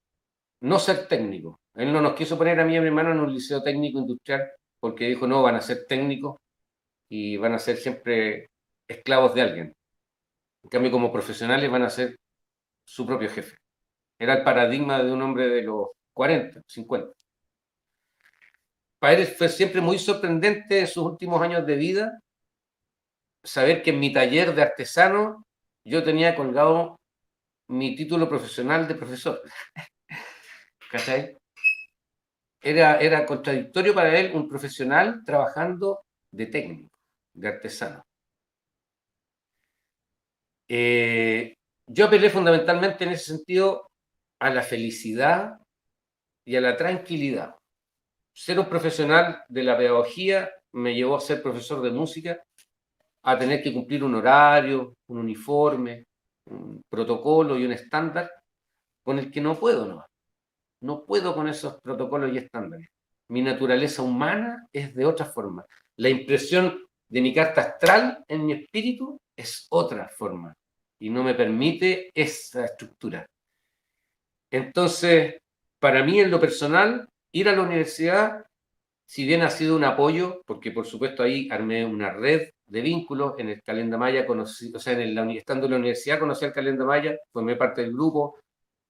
No ser técnico. Él no nos quiso poner a mí y a mi hermano en un liceo técnico industrial porque dijo, no, van a ser técnicos y van a ser siempre esclavos de alguien. En cambio, como profesionales van a ser su propio jefe. Era el paradigma de un hombre de los 40, 50. Para él fue siempre muy sorprendente en sus últimos años de vida saber que en mi taller de artesano yo tenía colgado mi título profesional de profesor. ¿Cachai? Era contradictorio para él un profesional trabajando de técnico, de artesano. Yo apelé fundamentalmente en ese sentido a la felicidad y a la tranquilidad. Ser un profesional de la pedagogía me llevó a ser profesor de música, a tener que cumplir un horario, un uniforme, un protocolo y un estándar con el que no puedo, no. No puedo con esos protocolos y estándares. Mi naturaleza humana es de otra forma. La impresión de mi carta astral en mi espíritu es otra forma y no me permite esa estructura. Entonces, para mí en lo personal, ir a la universidad, si bien ha sido un apoyo, porque por supuesto ahí armé una red de vínculos, en el Calendamaya conocí, o sea, estando en la universidad conocí al Calendamaya, formé parte del grupo.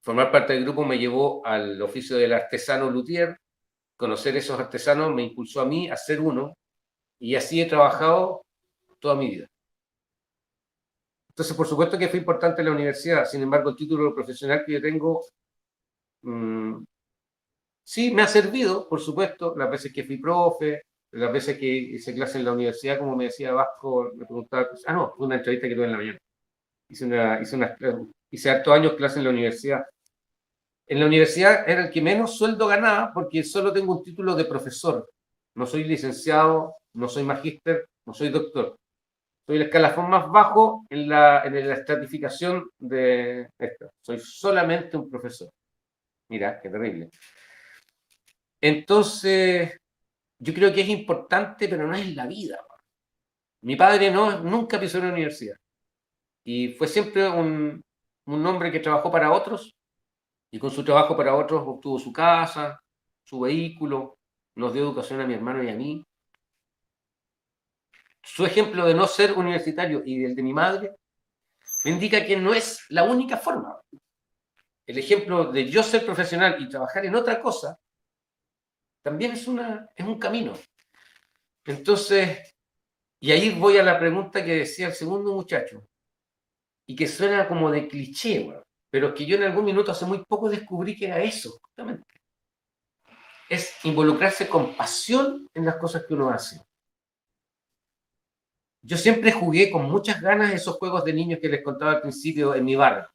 Formar parte del grupo me llevó al oficio del artesano luthier. Conocer esos artesanos me impulsó a mí a ser uno y así he trabajado toda mi vida. Entonces, por supuesto que fue importante la universidad, sin embargo, el título profesional que yo tengo sí me ha servido, por supuesto, las veces que fui profe, las veces que hice clase en la universidad, como me decía Vasco, me preguntaba, no, fue una entrevista que tuve en la mañana. Hice hartos años clase en la universidad. En la universidad era el que menos sueldo ganaba porque solo tengo un título de profesor. No soy licenciado, no soy magíster, no soy doctor. Soy el escalafón más bajo en la estratificación de esto. Soy solamente un profesor. Mira, qué terrible. Entonces, yo creo que es importante, pero no es la vida. Mi padre nunca pisó en la universidad. Y fue siempre un hombre que trabajó para otros. Y con su trabajo para otros obtuvo su casa, su vehículo, nos dio educación a mi hermano y a mí. Su ejemplo de no ser universitario y el de mi madre me indica que no es la única forma. El ejemplo de yo ser profesional y trabajar en otra cosa también es un camino. Entonces, y ahí voy a la pregunta que decía el segundo muchacho, y que suena como de cliché, bueno, pero que yo en algún minuto hace muy poco descubrí que era eso, justamente. Es involucrarse con pasión en las cosas que uno hace. Yo siempre jugué con muchas ganas esos juegos de niños que les contaba al principio en mi barrio.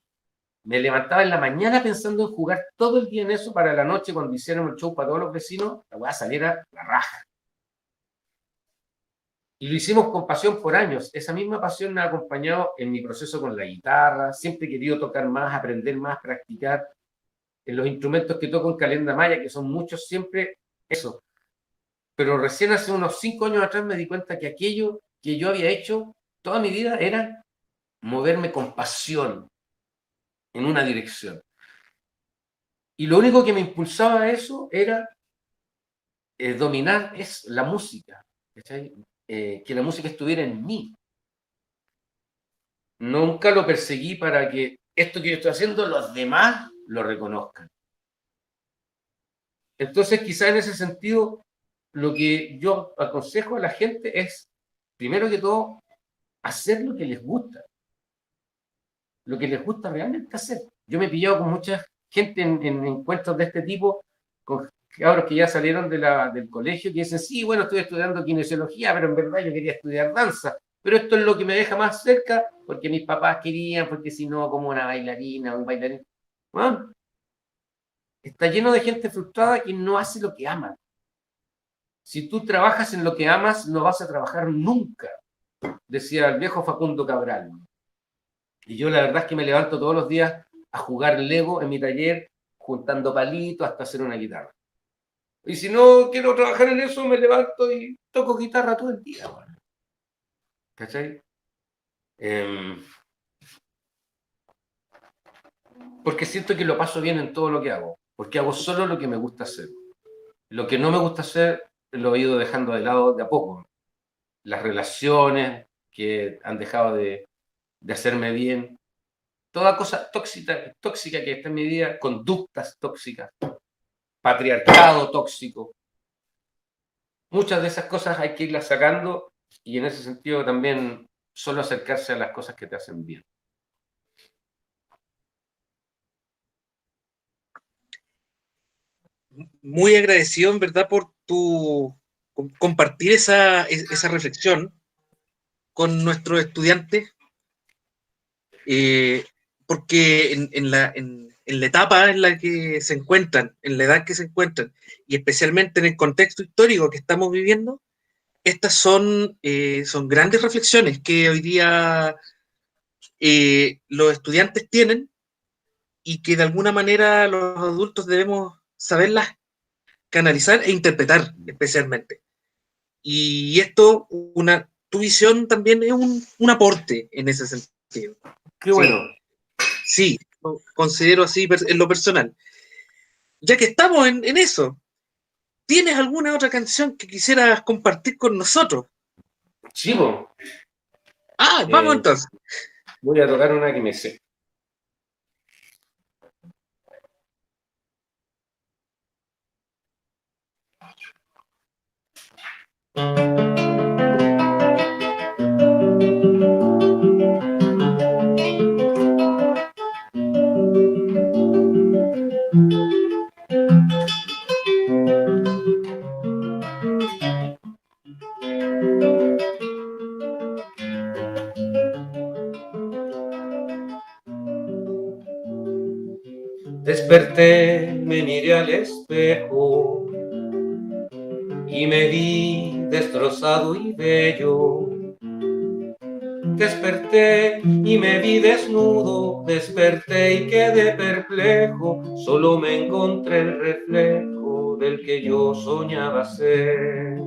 Me levantaba en la mañana pensando en jugar todo el día en eso para la noche, cuando hiciéramos el show para todos los vecinos, la weá saliera la raja. Y lo hicimos con pasión por años. Esa misma pasión me ha acompañado en mi proceso con la guitarra. Siempre he querido tocar más, aprender más, practicar. En los instrumentos que toco en Calendamaya, que son muchos, siempre eso. Pero recién hace unos 5 años atrás me di cuenta que aquello que yo había hecho toda mi vida era moverme con pasión en una dirección. Y lo único que me impulsaba a eso era dominar la música, que la música estuviera en mí. Nunca lo perseguí para que esto que yo estoy haciendo los demás lo reconozcan. Entonces, quizá en ese sentido, lo que yo aconsejo a la gente es, primero que todo, hacer lo que les gusta. Lo que les gusta realmente hacer. Yo me he pillado con mucha gente en encuentros de este tipo, con cabros que ya salieron del colegio, que dicen, sí, bueno, estoy estudiando kinesiología, pero en verdad yo quería estudiar danza. Pero esto es lo que me deja más cerca, porque mis papás querían, porque si no, como una bailarina o un bailarín. Bueno, está lleno de gente frustrada que no hace lo que ama. Si tú trabajas en lo que amas, no vas a trabajar nunca. decía el viejo Facundo Cabral. Y yo la verdad es que me levanto todos los días a jugar Lego en mi taller, juntando palitos hasta hacer una guitarra. Y si no quiero trabajar en eso, me levanto y toco guitarra todo el día. Bueno. ¿Cachai? Porque siento que lo paso bien en todo lo que hago. Porque hago solo lo que me gusta hacer. Lo que no me gusta hacer lo he ido dejando de lado de a poco. Las relaciones que han dejado de hacerme bien. Toda cosa tóxica que está en mi vida, conductas tóxicas, patriarcado tóxico. Muchas de esas cosas hay que irlas sacando y en ese sentido también solo acercarse a las cosas que te hacen bien. Muy agradecido, en verdad, por compartir esa reflexión con nuestros estudiantes, porque en la etapa en la que se encuentran, en la edad que se encuentran, y especialmente en el contexto histórico que estamos viviendo, estas son grandes reflexiones que hoy día los estudiantes tienen y que de alguna manera los adultos debemos saberlas canalizar e interpretar especialmente. Y esto, tu visión también es un aporte en ese sentido. Qué bueno. Sí, lo considero así en lo personal. Ya que estamos en eso, ¿tienes alguna otra canción que quisieras compartir con nosotros? Chivo. Vamos entonces. Voy a tocar una que me sé. Desperté, me miré al espejo y me vi destrozado y bello. Desperté y me vi desnudo, desperté y quedé perplejo, solo me encontré el reflejo del que yo soñaba ser.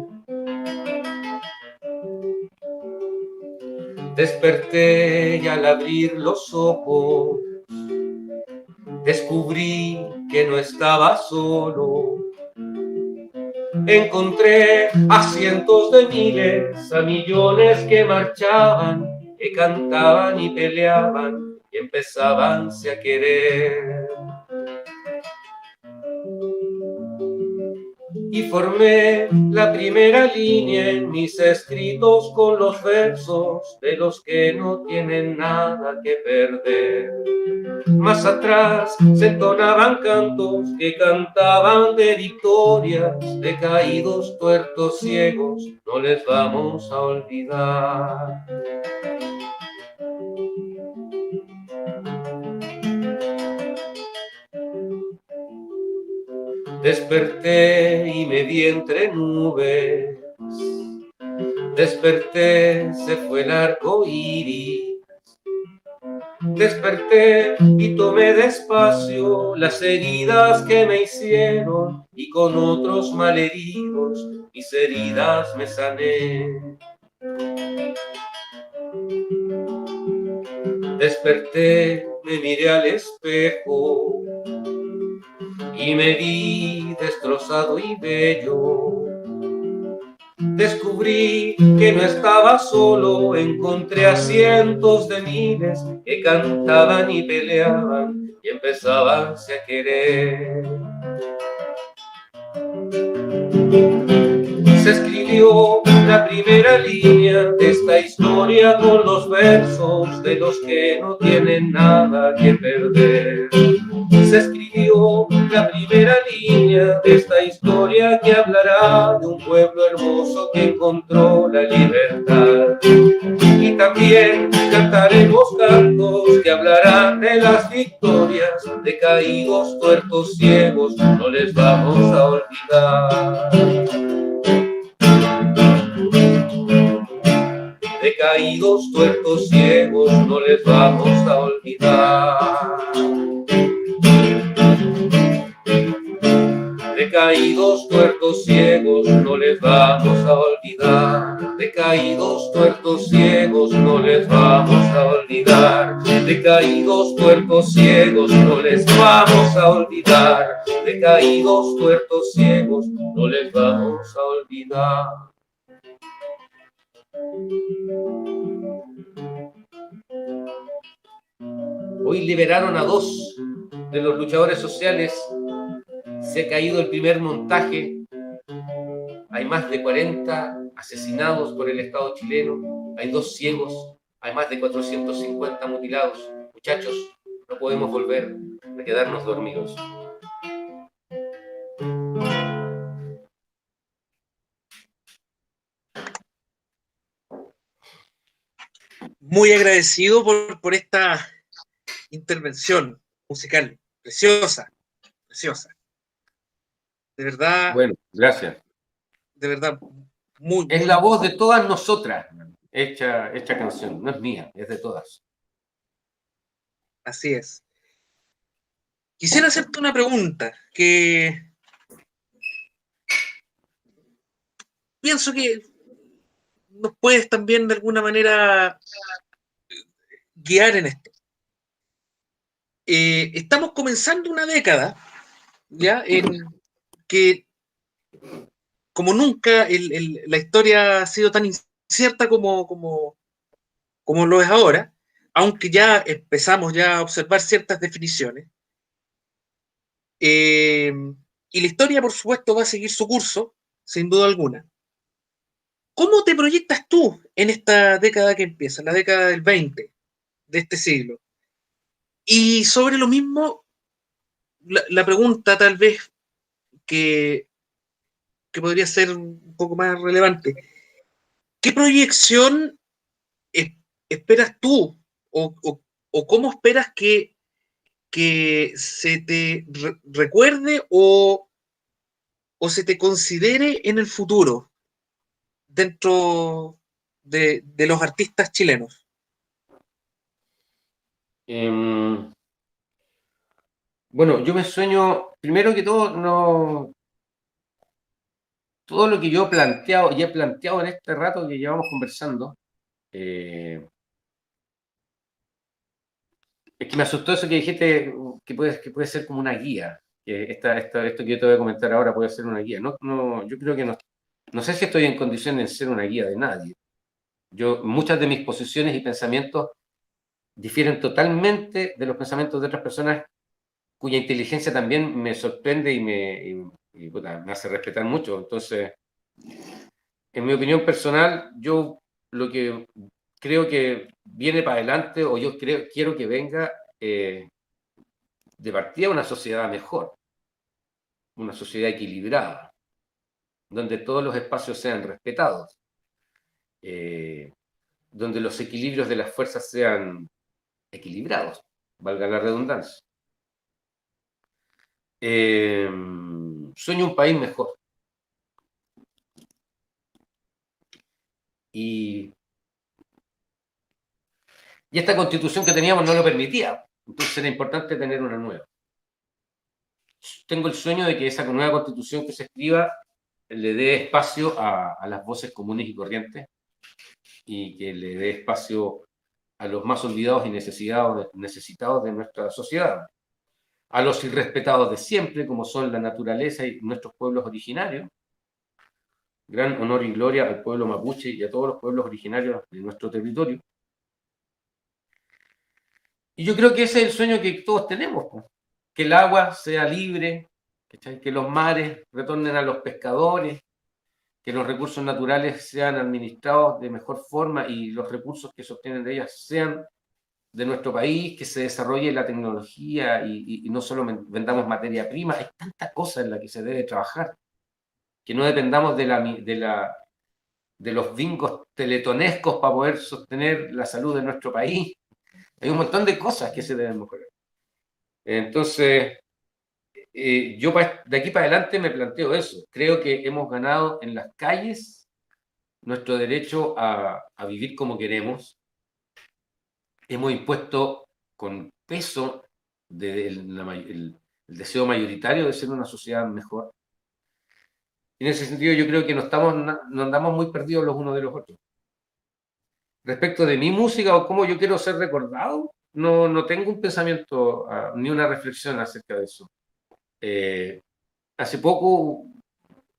Desperté y al abrir los ojos descubrí que no estaba solo. Encontré a cientos de miles, a millones que marchaban, que cantaban y peleaban y empezábanse a querer. Y formé la primera línea en mis escritos con los versos de los que no tienen nada que perder. Más atrás se entonaban cantos que cantaban de victorias, de caídos, tuertos, ciegos, no les vamos a olvidar. Desperté y me vi entre nubes, desperté, se fue el arco iris. Desperté y tomé despacio las heridas que me hicieron y con otros malheridos mis heridas me sané. Desperté, me miré al espejo y me vi destrozado y bello. Descubrí que no estaba solo, encontré a cientos de miles que cantaban y peleaban y empezaban a querer. Se escribió la primera línea de esta historia con los versos de los que no tienen nada que perder. Se escribió la primera línea de esta historia que hablará de un pueblo hermoso que encontró la libertad. Y también cantaremos cantos que hablarán de las victorias, de caídos, tuertos, ciegos, no les vamos a olvidar. De Decaídos, tuertos, ciegos, no les vamos a olvidar. Decaídos, tuertos, ciegos, no les vamos a olvidar. Decaídos, tuertos, ciegos, no les vamos a olvidar. Decaídos, tuertos, ciegos, no les vamos a olvidar. Decaídos, tuertos, ciegos, no les vamos a olvidar. Hoy liberaron a 2 de los luchadores sociales. Se ha caído el primer montaje. Hay más de 40 asesinados por el Estado chileno. Hay 2 ciegos. Hay más de 450 mutilados. Muchachos, no podemos volver a quedarnos dormidos. Muy agradecido por esta intervención musical preciosa, preciosa. De verdad. Bueno, gracias. De verdad, muy. Es la voz de todas nosotras, esta canción. No es mía, es de todas. Así es. Quisiera hacerte una pregunta que pienso que nos puedes también de alguna manera guiar en esto. Estamos comenzando una década, ¿ya? En que, como nunca, la historia ha sido tan incierta como lo es ahora, aunque ya empezamos ya a observar ciertas definiciones. Y la historia, por supuesto, va a seguir su curso, sin duda alguna. ¿Cómo te proyectas tú en esta década que empieza, la década del 20 de este siglo? Y sobre lo mismo, la pregunta tal vez que podría ser un poco más relevante. ¿Qué proyección esperas tú o cómo esperas que se te recuerde o se te considere en el futuro dentro de los artistas chilenos? Bueno, yo me sueño, primero que todo, todo lo que yo he planteado en este rato que llevamos conversando, es que me asustó eso que dijiste, que puede ser como una guía, que esto que yo te voy a comentar ahora puede ser una guía. Yo creo que no sé si estoy en condiciones de ser una guía de nadie. Muchas de mis posiciones y pensamientos difieren totalmente de los pensamientos de otras personas cuya inteligencia también me sorprende y me hace respetar mucho. Entonces, en mi opinión personal, yo lo que creo que viene para adelante, o yo quiero que venga de partida una sociedad mejor, una sociedad equilibrada, donde todos los espacios sean respetados, donde los equilibrios de las fuerzas sean equilibrados, valga la redundancia. Sueño un país mejor. Y esta constitución que teníamos no lo permitía. Entonces era importante tener una nueva. Tengo el sueño de que esa nueva constitución que se escriba le dé espacio a las voces comunes y corrientes y que le dé espacio a los más olvidados y necesitados de nuestra sociedad. A los irrespetados de siempre, como son la naturaleza y nuestros pueblos originarios. Gran honor y gloria al pueblo mapuche y a todos los pueblos originarios de nuestro territorio. Y yo creo que ese es el sueño que todos tenemos, pues. Que el agua sea libre, que los mares retornen a los pescadores, que los recursos naturales sean administrados de mejor forma y los recursos que se obtienen de ellas sean de nuestro país, que se desarrolle la tecnología y no solo vendamos materia prima. Hay tantas cosas en las que se debe trabajar, que no dependamos de los bingos teletonescos para poder sostener la salud de nuestro país. Hay un montón de cosas que se deben mejorar. Entonces, yo de aquí para adelante me planteo eso. Creo que hemos ganado en las calles nuestro derecho a vivir como queremos. Hemos impuesto con peso el deseo mayoritario de ser una sociedad mejor. En ese sentido, yo creo que no andamos muy perdidos los unos de los otros. Respecto de mi música o cómo yo quiero ser recordado, no tengo un pensamiento ni una reflexión acerca de eso. Hace poco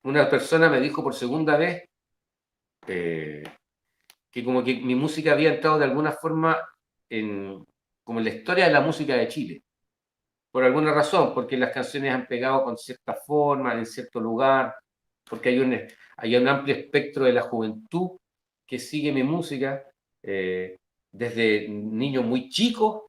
una persona me dijo por segunda vez que como que mi música había entrado de alguna forma como en la historia de la música de Chile. Por alguna razón, porque las canciones han pegado con cierta forma, en cierto lugar, porque hay un amplio espectro de la juventud que sigue mi música, desde niños muy chicos,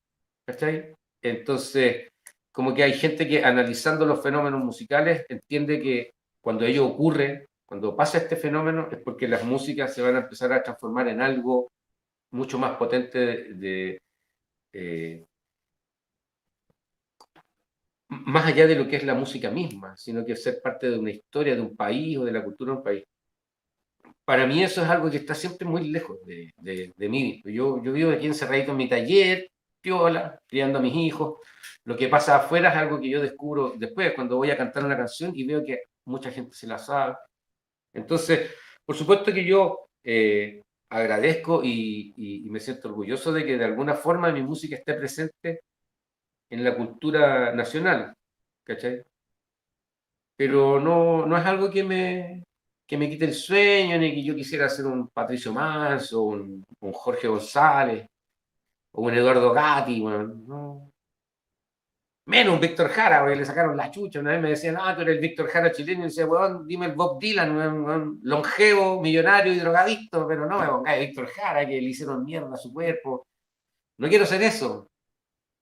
¿cachai? Entonces, como que hay gente que analizando los fenómenos musicales entiende que cuando ello ocurre, cuando pasa este fenómeno, es porque las músicas se van a empezar a transformar en algo mucho más potente más allá de lo que es la música misma, sino que ser parte de una historia de un país o de la cultura de un país. Para mí eso es algo que está siempre muy lejos de mí. Yo vivo aquí encerradito en mi taller, piola, criando a mis hijos. Lo que pasa afuera es algo que yo descubro después, cuando voy a cantar una canción y veo que mucha gente se la sabe. Entonces, por supuesto que yo agradezco y me siento orgulloso de que de alguna forma mi música esté presente en la cultura nacional, ¿cachai? Pero no es algo que me quite el sueño, ni que yo quisiera ser un Patricio Manso, un Jorge González, o un Eduardo Gatti, bueno, no. Menos un Víctor Jara, porque le sacaron la chucha. Una vez me decían, tú eres el Víctor Jara chileno, y decía, weón, dime el Bob Dylan, weón, longevo, millonario y drogadicto, pero no me pongáis Víctor Jara, que le hicieron mierda a su cuerpo. No quiero ser eso.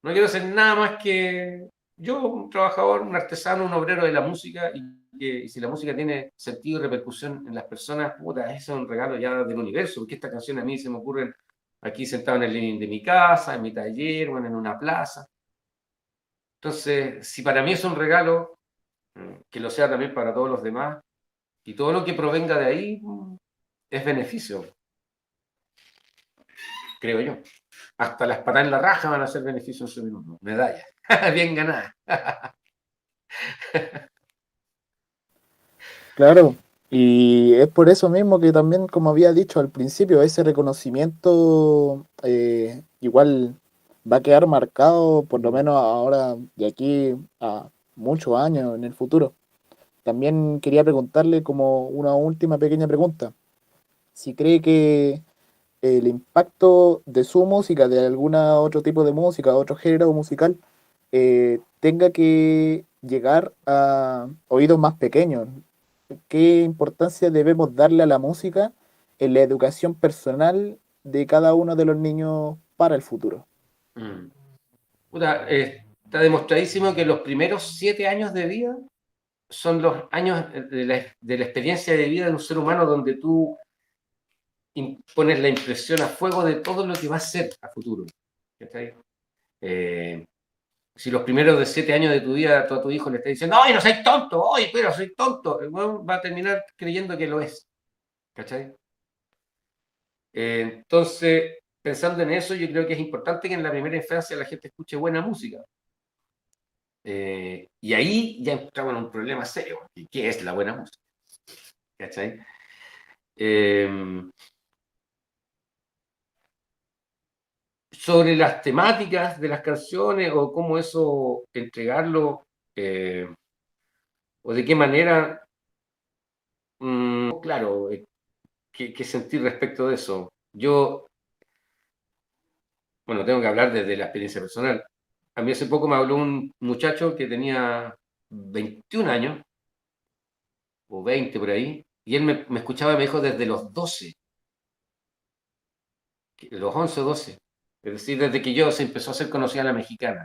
No quiero ser nada más que yo, un trabajador, un artesano, un obrero de la música, y si la música tiene sentido y repercusión en las personas, puta, eso es un regalo ya del universo, porque estas canciones a mí se me ocurren aquí sentado en el living de mi casa, en mi taller, o en una plaza. Entonces, si para mí es un regalo, que lo sea también para todos los demás, y todo lo que provenga de ahí es beneficio, creo yo. Hasta las patas en la raja van a ser beneficio en su minuto. Medalla. Bien ganada. Claro, y es por eso mismo que también, como había dicho al principio, ese reconocimiento igual va a quedar marcado, por lo menos ahora, de aquí a muchos años en el futuro. También quería preguntarle como una última pequeña pregunta, si cree que el impacto de su música, de alguna otro tipo de música, otro género musical, tenga que llegar a oídos más pequeños. ¿Qué importancia debemos darle a la música en la educación personal de cada uno de los niños para el futuro? Puta, está demostradísimo que los primeros 7 años de vida son los años de la experiencia de vida de un ser humano donde tú pones la impresión a fuego de todo lo que va a ser a futuro. ¿Cachai? Si los primeros de 7 años de tu vida tú a tu hijo le estás diciendo, ¡ay, no soy tonto! ¡Ay, pero soy tonto! El weón va a terminar creyendo que lo es. ¿Cachai? Entonces, pensando en eso, yo creo que es importante que en la primera infancia la gente escuche buena música. Y ahí ya entramos en un problema serio. ¿Qué es la buena música? ¿Cachai? Sobre las temáticas de las canciones o cómo eso entregarlo, o de qué manera, claro, qué sentir respecto de eso. Yo, bueno, tengo que hablar desde la experiencia personal. A mí hace poco me habló un muchacho que tenía 21 años, o 20 por ahí, y él me escuchaba y me dijo desde los 12, los 11 o 12. Es decir, desde que yo se empezó a hacer conocida la mexicana.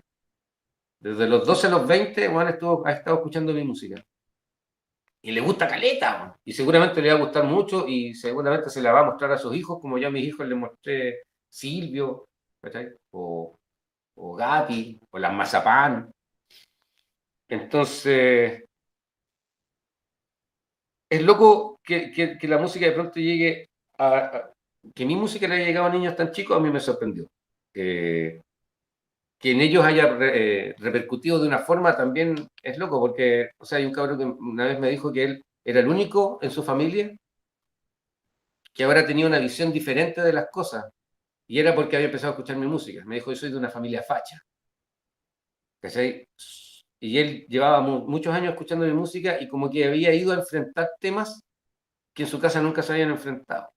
Desde los 12 a los 20, Juan ha estado escuchando mi música. Y le gusta caleta, man. Y seguramente le va a gustar mucho y seguramente se la va a mostrar a sus hijos, como yo a mis hijos les mostré Silvio, ¿cachai? O Gatti, o las Mazapán. Entonces, es loco que la música de pronto llegue que mi música le haya llegado a niños tan chicos, a mí me sorprendió. Que en ellos haya repercutido de una forma también es loco, porque, o sea, hay un cabrón que una vez me dijo que él era el único en su familia que ahora tenía una visión diferente de las cosas, y era porque había empezado a escuchar mi música. Me dijo, yo soy de una familia facha, ¿cachai? Y él llevaba muchos años escuchando mi música y como que había ido a enfrentar temas que en su casa nunca se habían enfrentado,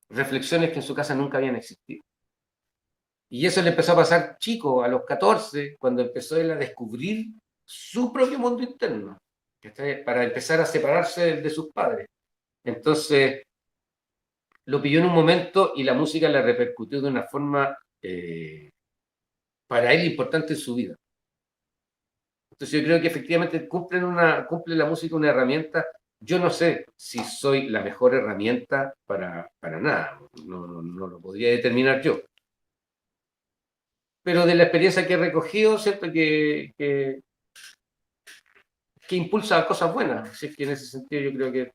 reflexiones que en su casa nunca habían existido. Y eso le empezó a pasar chico, a los 14, cuando empezó él a descubrir su propio mundo interno, para empezar a separarse de sus padres. Entonces, lo pilló en un momento y la música le repercutió de una forma para él importante en su vida. Entonces, yo creo que efectivamente cumple la música una herramienta. Yo no sé si soy la mejor herramienta para nada, no lo podría determinar yo. Pero de la experiencia que he recogido, siento que impulsa cosas buenas. Así que en ese sentido yo creo que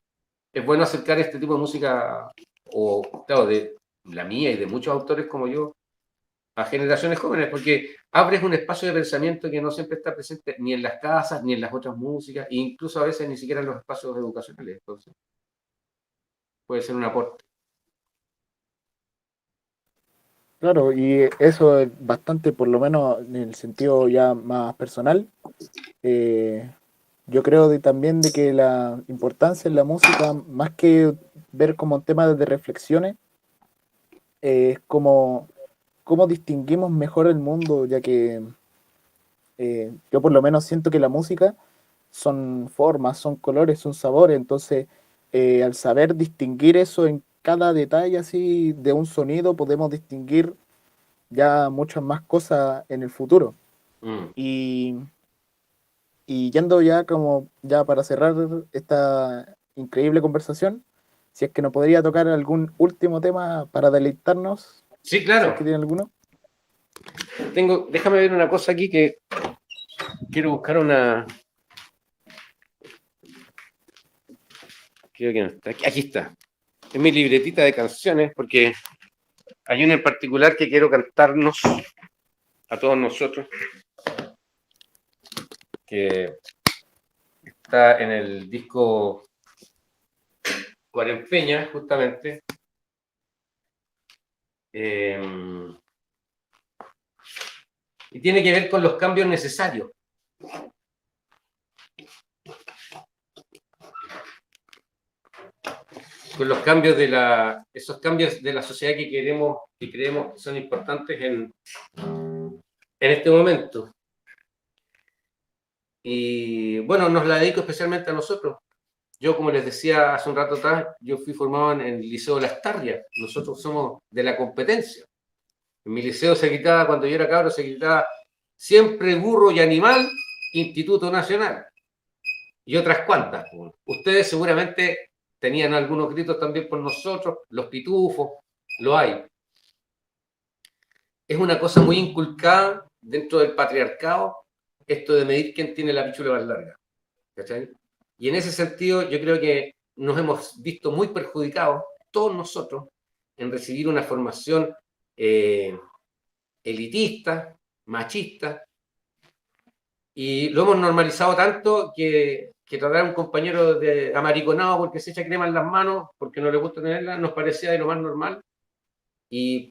es bueno acercar este tipo de música, o claro, de la mía y de muchos autores como yo, a generaciones jóvenes, porque abres un espacio de pensamiento que no siempre está presente ni en las casas, ni en las otras músicas, e incluso a veces ni siquiera en los espacios educacionales. Entonces, puede ser un aporte. Claro, y eso es bastante, por lo menos en el sentido ya más personal. Yo creo también de que la importancia en la música, más que ver como temas de reflexiones, es como cómo distinguimos mejor el mundo, ya que yo por lo menos siento que la música son formas, son colores, son sabores, entonces al saber distinguir eso en cada detalle así de un sonido, podemos distinguir ya muchas más cosas en el futuro. Y yendo ya como ya para cerrar esta increíble conversación, si es que nos podría tocar algún último tema para deleitarnos. Sí, claro. Si es que tiene alguno. Déjame ver una cosa aquí que quiero buscar una. Creo que no está. Aquí está. Es mi libretita de canciones, porque hay una en particular que quiero cantarnos a todos nosotros, que está en el disco Cuarempeña, justamente. Y tiene que ver con los cambios necesarios. Con los cambios esos cambios de la sociedad que creemos que son importantes en este momento. Y bueno, nos la dedico especialmente a nosotros. Yo, como les decía hace un rato atrás, yo fui formado en el Liceo Las Tarrias. Nosotros somos de la competencia. En mi liceo se gritaba, cuando yo era cabro, se gritaba siempre burro y animal, Instituto Nacional. Y otras cuantas. Ustedes seguramente tenían algunos gritos también por nosotros, los pitufos, lo hay. Es una cosa muy inculcada dentro del patriarcado, esto de medir quién tiene la pichula más larga. ¿Cachai? Y en ese sentido yo creo que nos hemos visto muy perjudicados, todos nosotros, en recibir una formación elitista, machista, y lo hemos normalizado tanto que tratar a un compañero de amariconado porque se echa crema en las manos, porque no le gusta tenerla, nos parecía de lo más normal. Y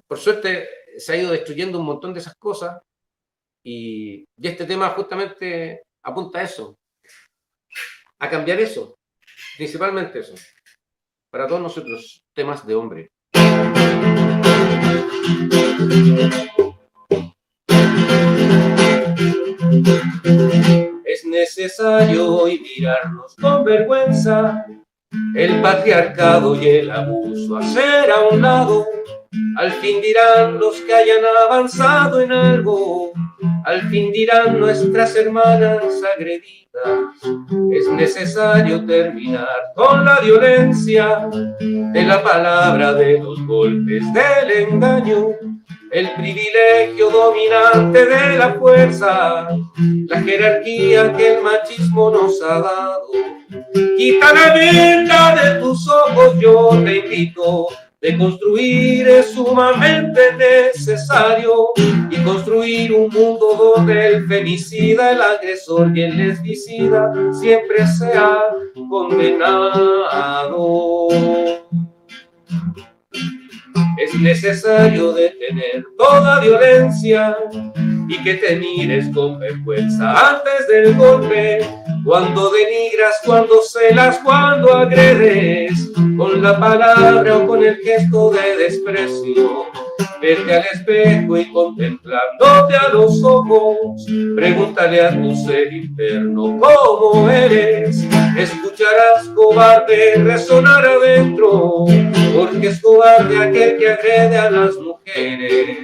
por suerte se ha ido destruyendo un montón de esas cosas, y este tema justamente apunta a eso, a cambiar eso, principalmente eso, para todos nosotros, temas de hombre. Es necesario hoy mirarnos con vergüenza, el patriarcado y el abuso hacer a un lado. Al fin dirán los que hayan avanzado en algo, al fin dirán nuestras hermanas agredidas. Es necesario terminar con la violencia de la palabra, de los golpes, del engaño, el privilegio dominante de la fuerza, la jerarquía que el machismo nos ha dado. Quita la venda de tus ojos, yo te invito, de construir es sumamente necesario, y construir un mundo donde el femicida, el agresor y el lesbicida siempre sea condenado. Es necesario detener toda violencia y que te mires con vergüenza antes del golpe, cuando denigras, cuando celas, cuando agredes, con la palabra o con el gesto de desprecio. Vete al espejo y contemplándote a los ojos, pregúntale a tu ser interno cómo eres. Escucharás cobarde resonar adentro, porque es cobarde aquel que agrede a las mujeres.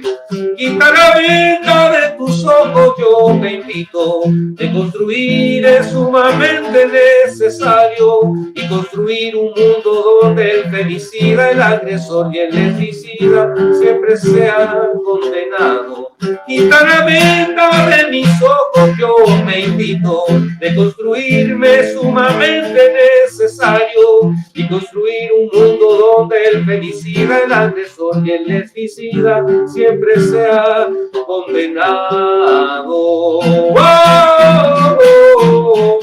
Quita la venda de tus ojos, yo te invito. De construir es sumamente necesario, y construir un mundo donde el femicida, el agresor y el lesbicida siempre sean condenados. Quita la venda de mis ojos, yo me invito. De construirme es sumamente necesario, y construir un mundo donde el femicida, el agresor y el lesbicida siempre sea condenado. ¡Oh, oh, oh,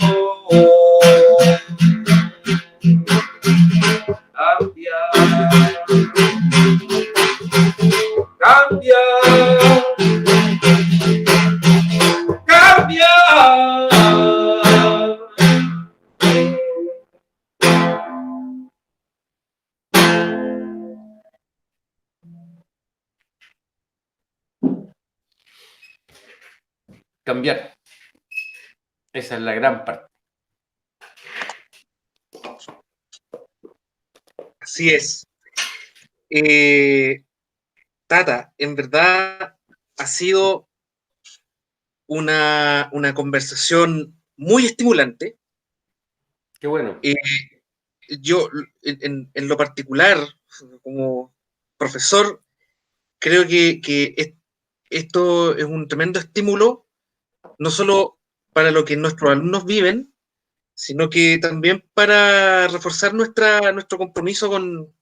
oh! Cambia, cambia, cambia. Cambiar. Esa es la gran parte. Así es. Tata, en verdad ha sido una conversación muy estimulante. Qué bueno. Yo, en lo particular, como profesor, creo que esto es un tremendo estímulo, no solo para lo que nuestros alumnos viven, sino que también para reforzar nuestro compromiso con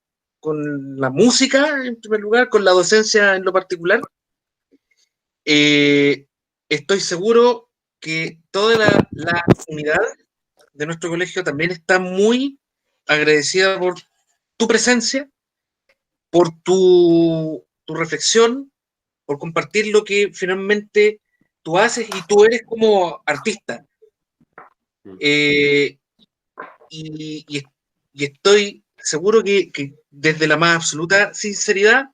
la música, en primer lugar, con la docencia en lo particular. Estoy seguro que toda la comunidad de nuestro colegio también está muy agradecida por tu presencia, por tu reflexión, por compartir lo que finalmente tú haces y tú eres como artista. Y estoy seguro que desde la más absoluta sinceridad,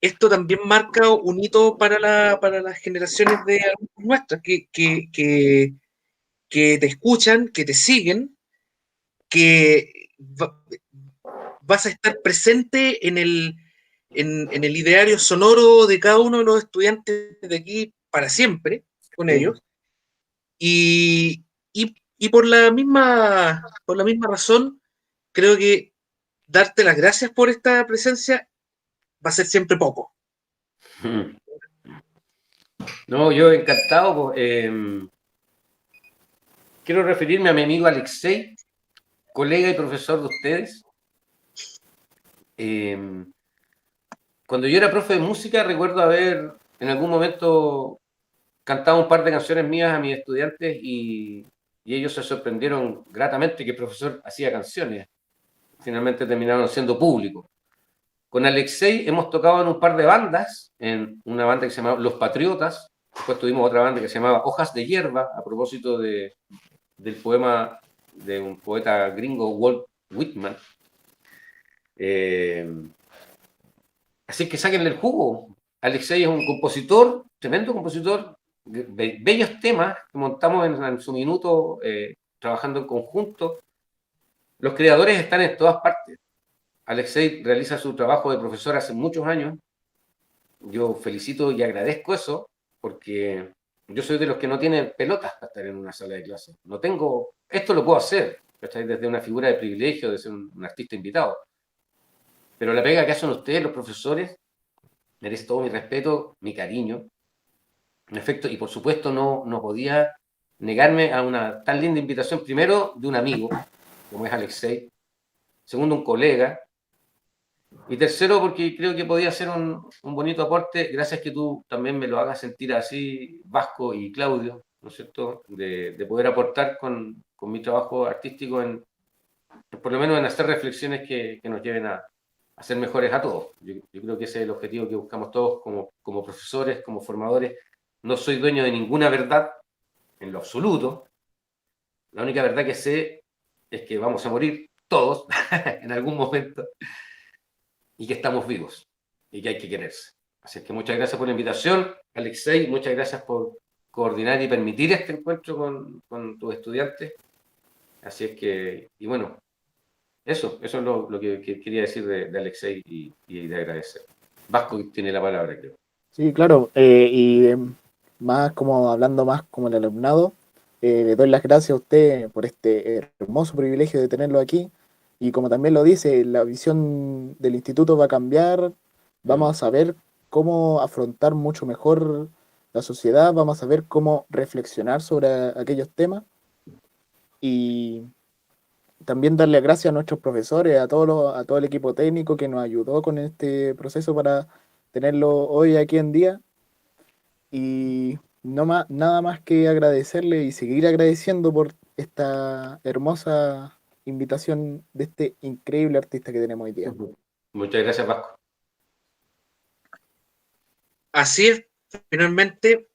esto también marca un hito para las generaciones de alumnos nuestras que te escuchan, que te siguen, que vas a estar presente en el ideario sonoro de cada uno de los estudiantes de aquí para siempre con ellos. Y por la misma razón, creo que darte las gracias por esta presencia va a ser siempre poco. No, yo encantado. Quiero referirme a mi amigo Alexei, colega y profesor de ustedes. Cuando yo era profe de música, recuerdo haber en algún momento cantado un par de canciones mías a mis estudiantes y ellos se sorprendieron gratamente que el profesor hacía canciones. Finalmente terminaron siendo públicos. Con Alexei hemos tocado en un par de bandas, en una banda que se llamaba Los Patriotas, después tuvimos otra banda que se llamaba Hojas de Hierba, a propósito del poema de un poeta gringo, Walt Whitman. Así que sáquenle el jugo. Alexei es un compositor, tremendo compositor, bellos temas que montamos en su minuto, trabajando en conjunto. Los creadores están en todas partes. Alexei realiza su trabajo de profesor hace muchos años. Yo felicito y agradezco eso, porque yo soy de los que no tienen pelotas para estar en una sala de clase. No tengo, esto lo puedo hacer, ¿cachai? Desde una figura de privilegio, de ser un artista invitado. Pero la pega que hacen ustedes, los profesores, merece todo mi respeto, mi cariño. En efecto, y por supuesto no podía negarme a una tan linda invitación, primero de un amigo, como es Alexei, segundo un colega, Y tercero, porque creo que podía ser un bonito aporte, gracias que tú también me lo hagas sentir así, Vasco y Claudio, ¿no es cierto?, de poder aportar con mi trabajo artístico por lo menos en hacer reflexiones que nos lleven a ser mejores a todos. Yo creo que ese es el objetivo que buscamos todos como profesores, como formadores. No soy dueño de ninguna verdad, en lo absoluto. La única verdad que sé es que vamos a morir todos en algún momento y que estamos vivos y que hay que quererse. Así es que muchas gracias por la invitación, Alexei, muchas gracias por coordinar y permitir este encuentro con tus estudiantes. Así es que, y bueno, eso es lo que quería decir de Alexei y de agradecer. Vasco tiene la palabra, creo. Sí, claro, más como hablando más como el alumnado, le doy las gracias a usted por este hermoso privilegio de tenerlo aquí y como también lo dice, la visión del instituto va a cambiar, vamos a saber cómo afrontar mucho mejor la sociedad, vamos a saber cómo reflexionar sobre aquellos temas y también darle gracias a nuestros profesores, a todo el equipo técnico que nos ayudó con este proceso para tenerlo hoy aquí en día. Y no más, nada más que agradecerle y seguir agradeciendo por esta hermosa invitación de este increíble artista que tenemos hoy día. Muchas gracias, Vasco. Así es, finalmente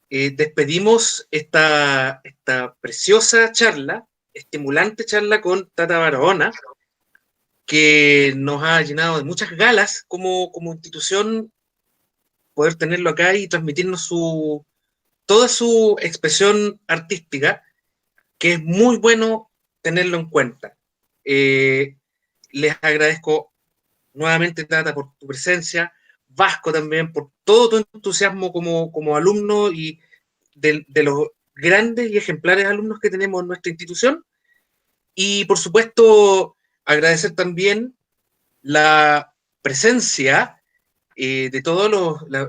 despedimos esta preciosa charla, estimulante charla con Tata Barahona, que nos ha llenado de muchas galas como institución poder tenerlo acá y transmitirnos toda su expresión artística, que es muy bueno tenerlo en cuenta. Les agradezco nuevamente, Tata, por tu presencia, Vasco también, por todo tu entusiasmo como alumno y de los grandes y ejemplares alumnos que tenemos en nuestra institución. Y, por supuesto, agradecer también la presencia de todos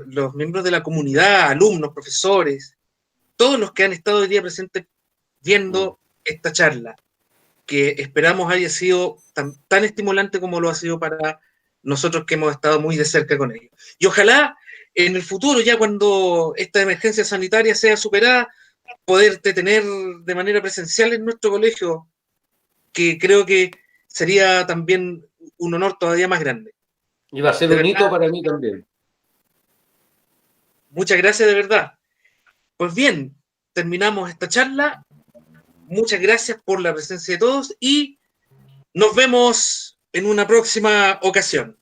los miembros de la comunidad, alumnos, profesores, todos los que han estado hoy día presentes viendo esta charla, que esperamos haya sido tan estimulante como lo ha sido para nosotros que hemos estado muy de cerca con ellos. Y ojalá en el futuro, ya cuando esta emergencia sanitaria sea superada, poderte tener de manera presencial en nuestro colegio, que creo que sería también un honor todavía más grande. Y va a ser un hito para mí también. Muchas gracias, de verdad. Pues bien, terminamos esta charla. Muchas gracias por la presencia de todos y nos vemos en una próxima ocasión.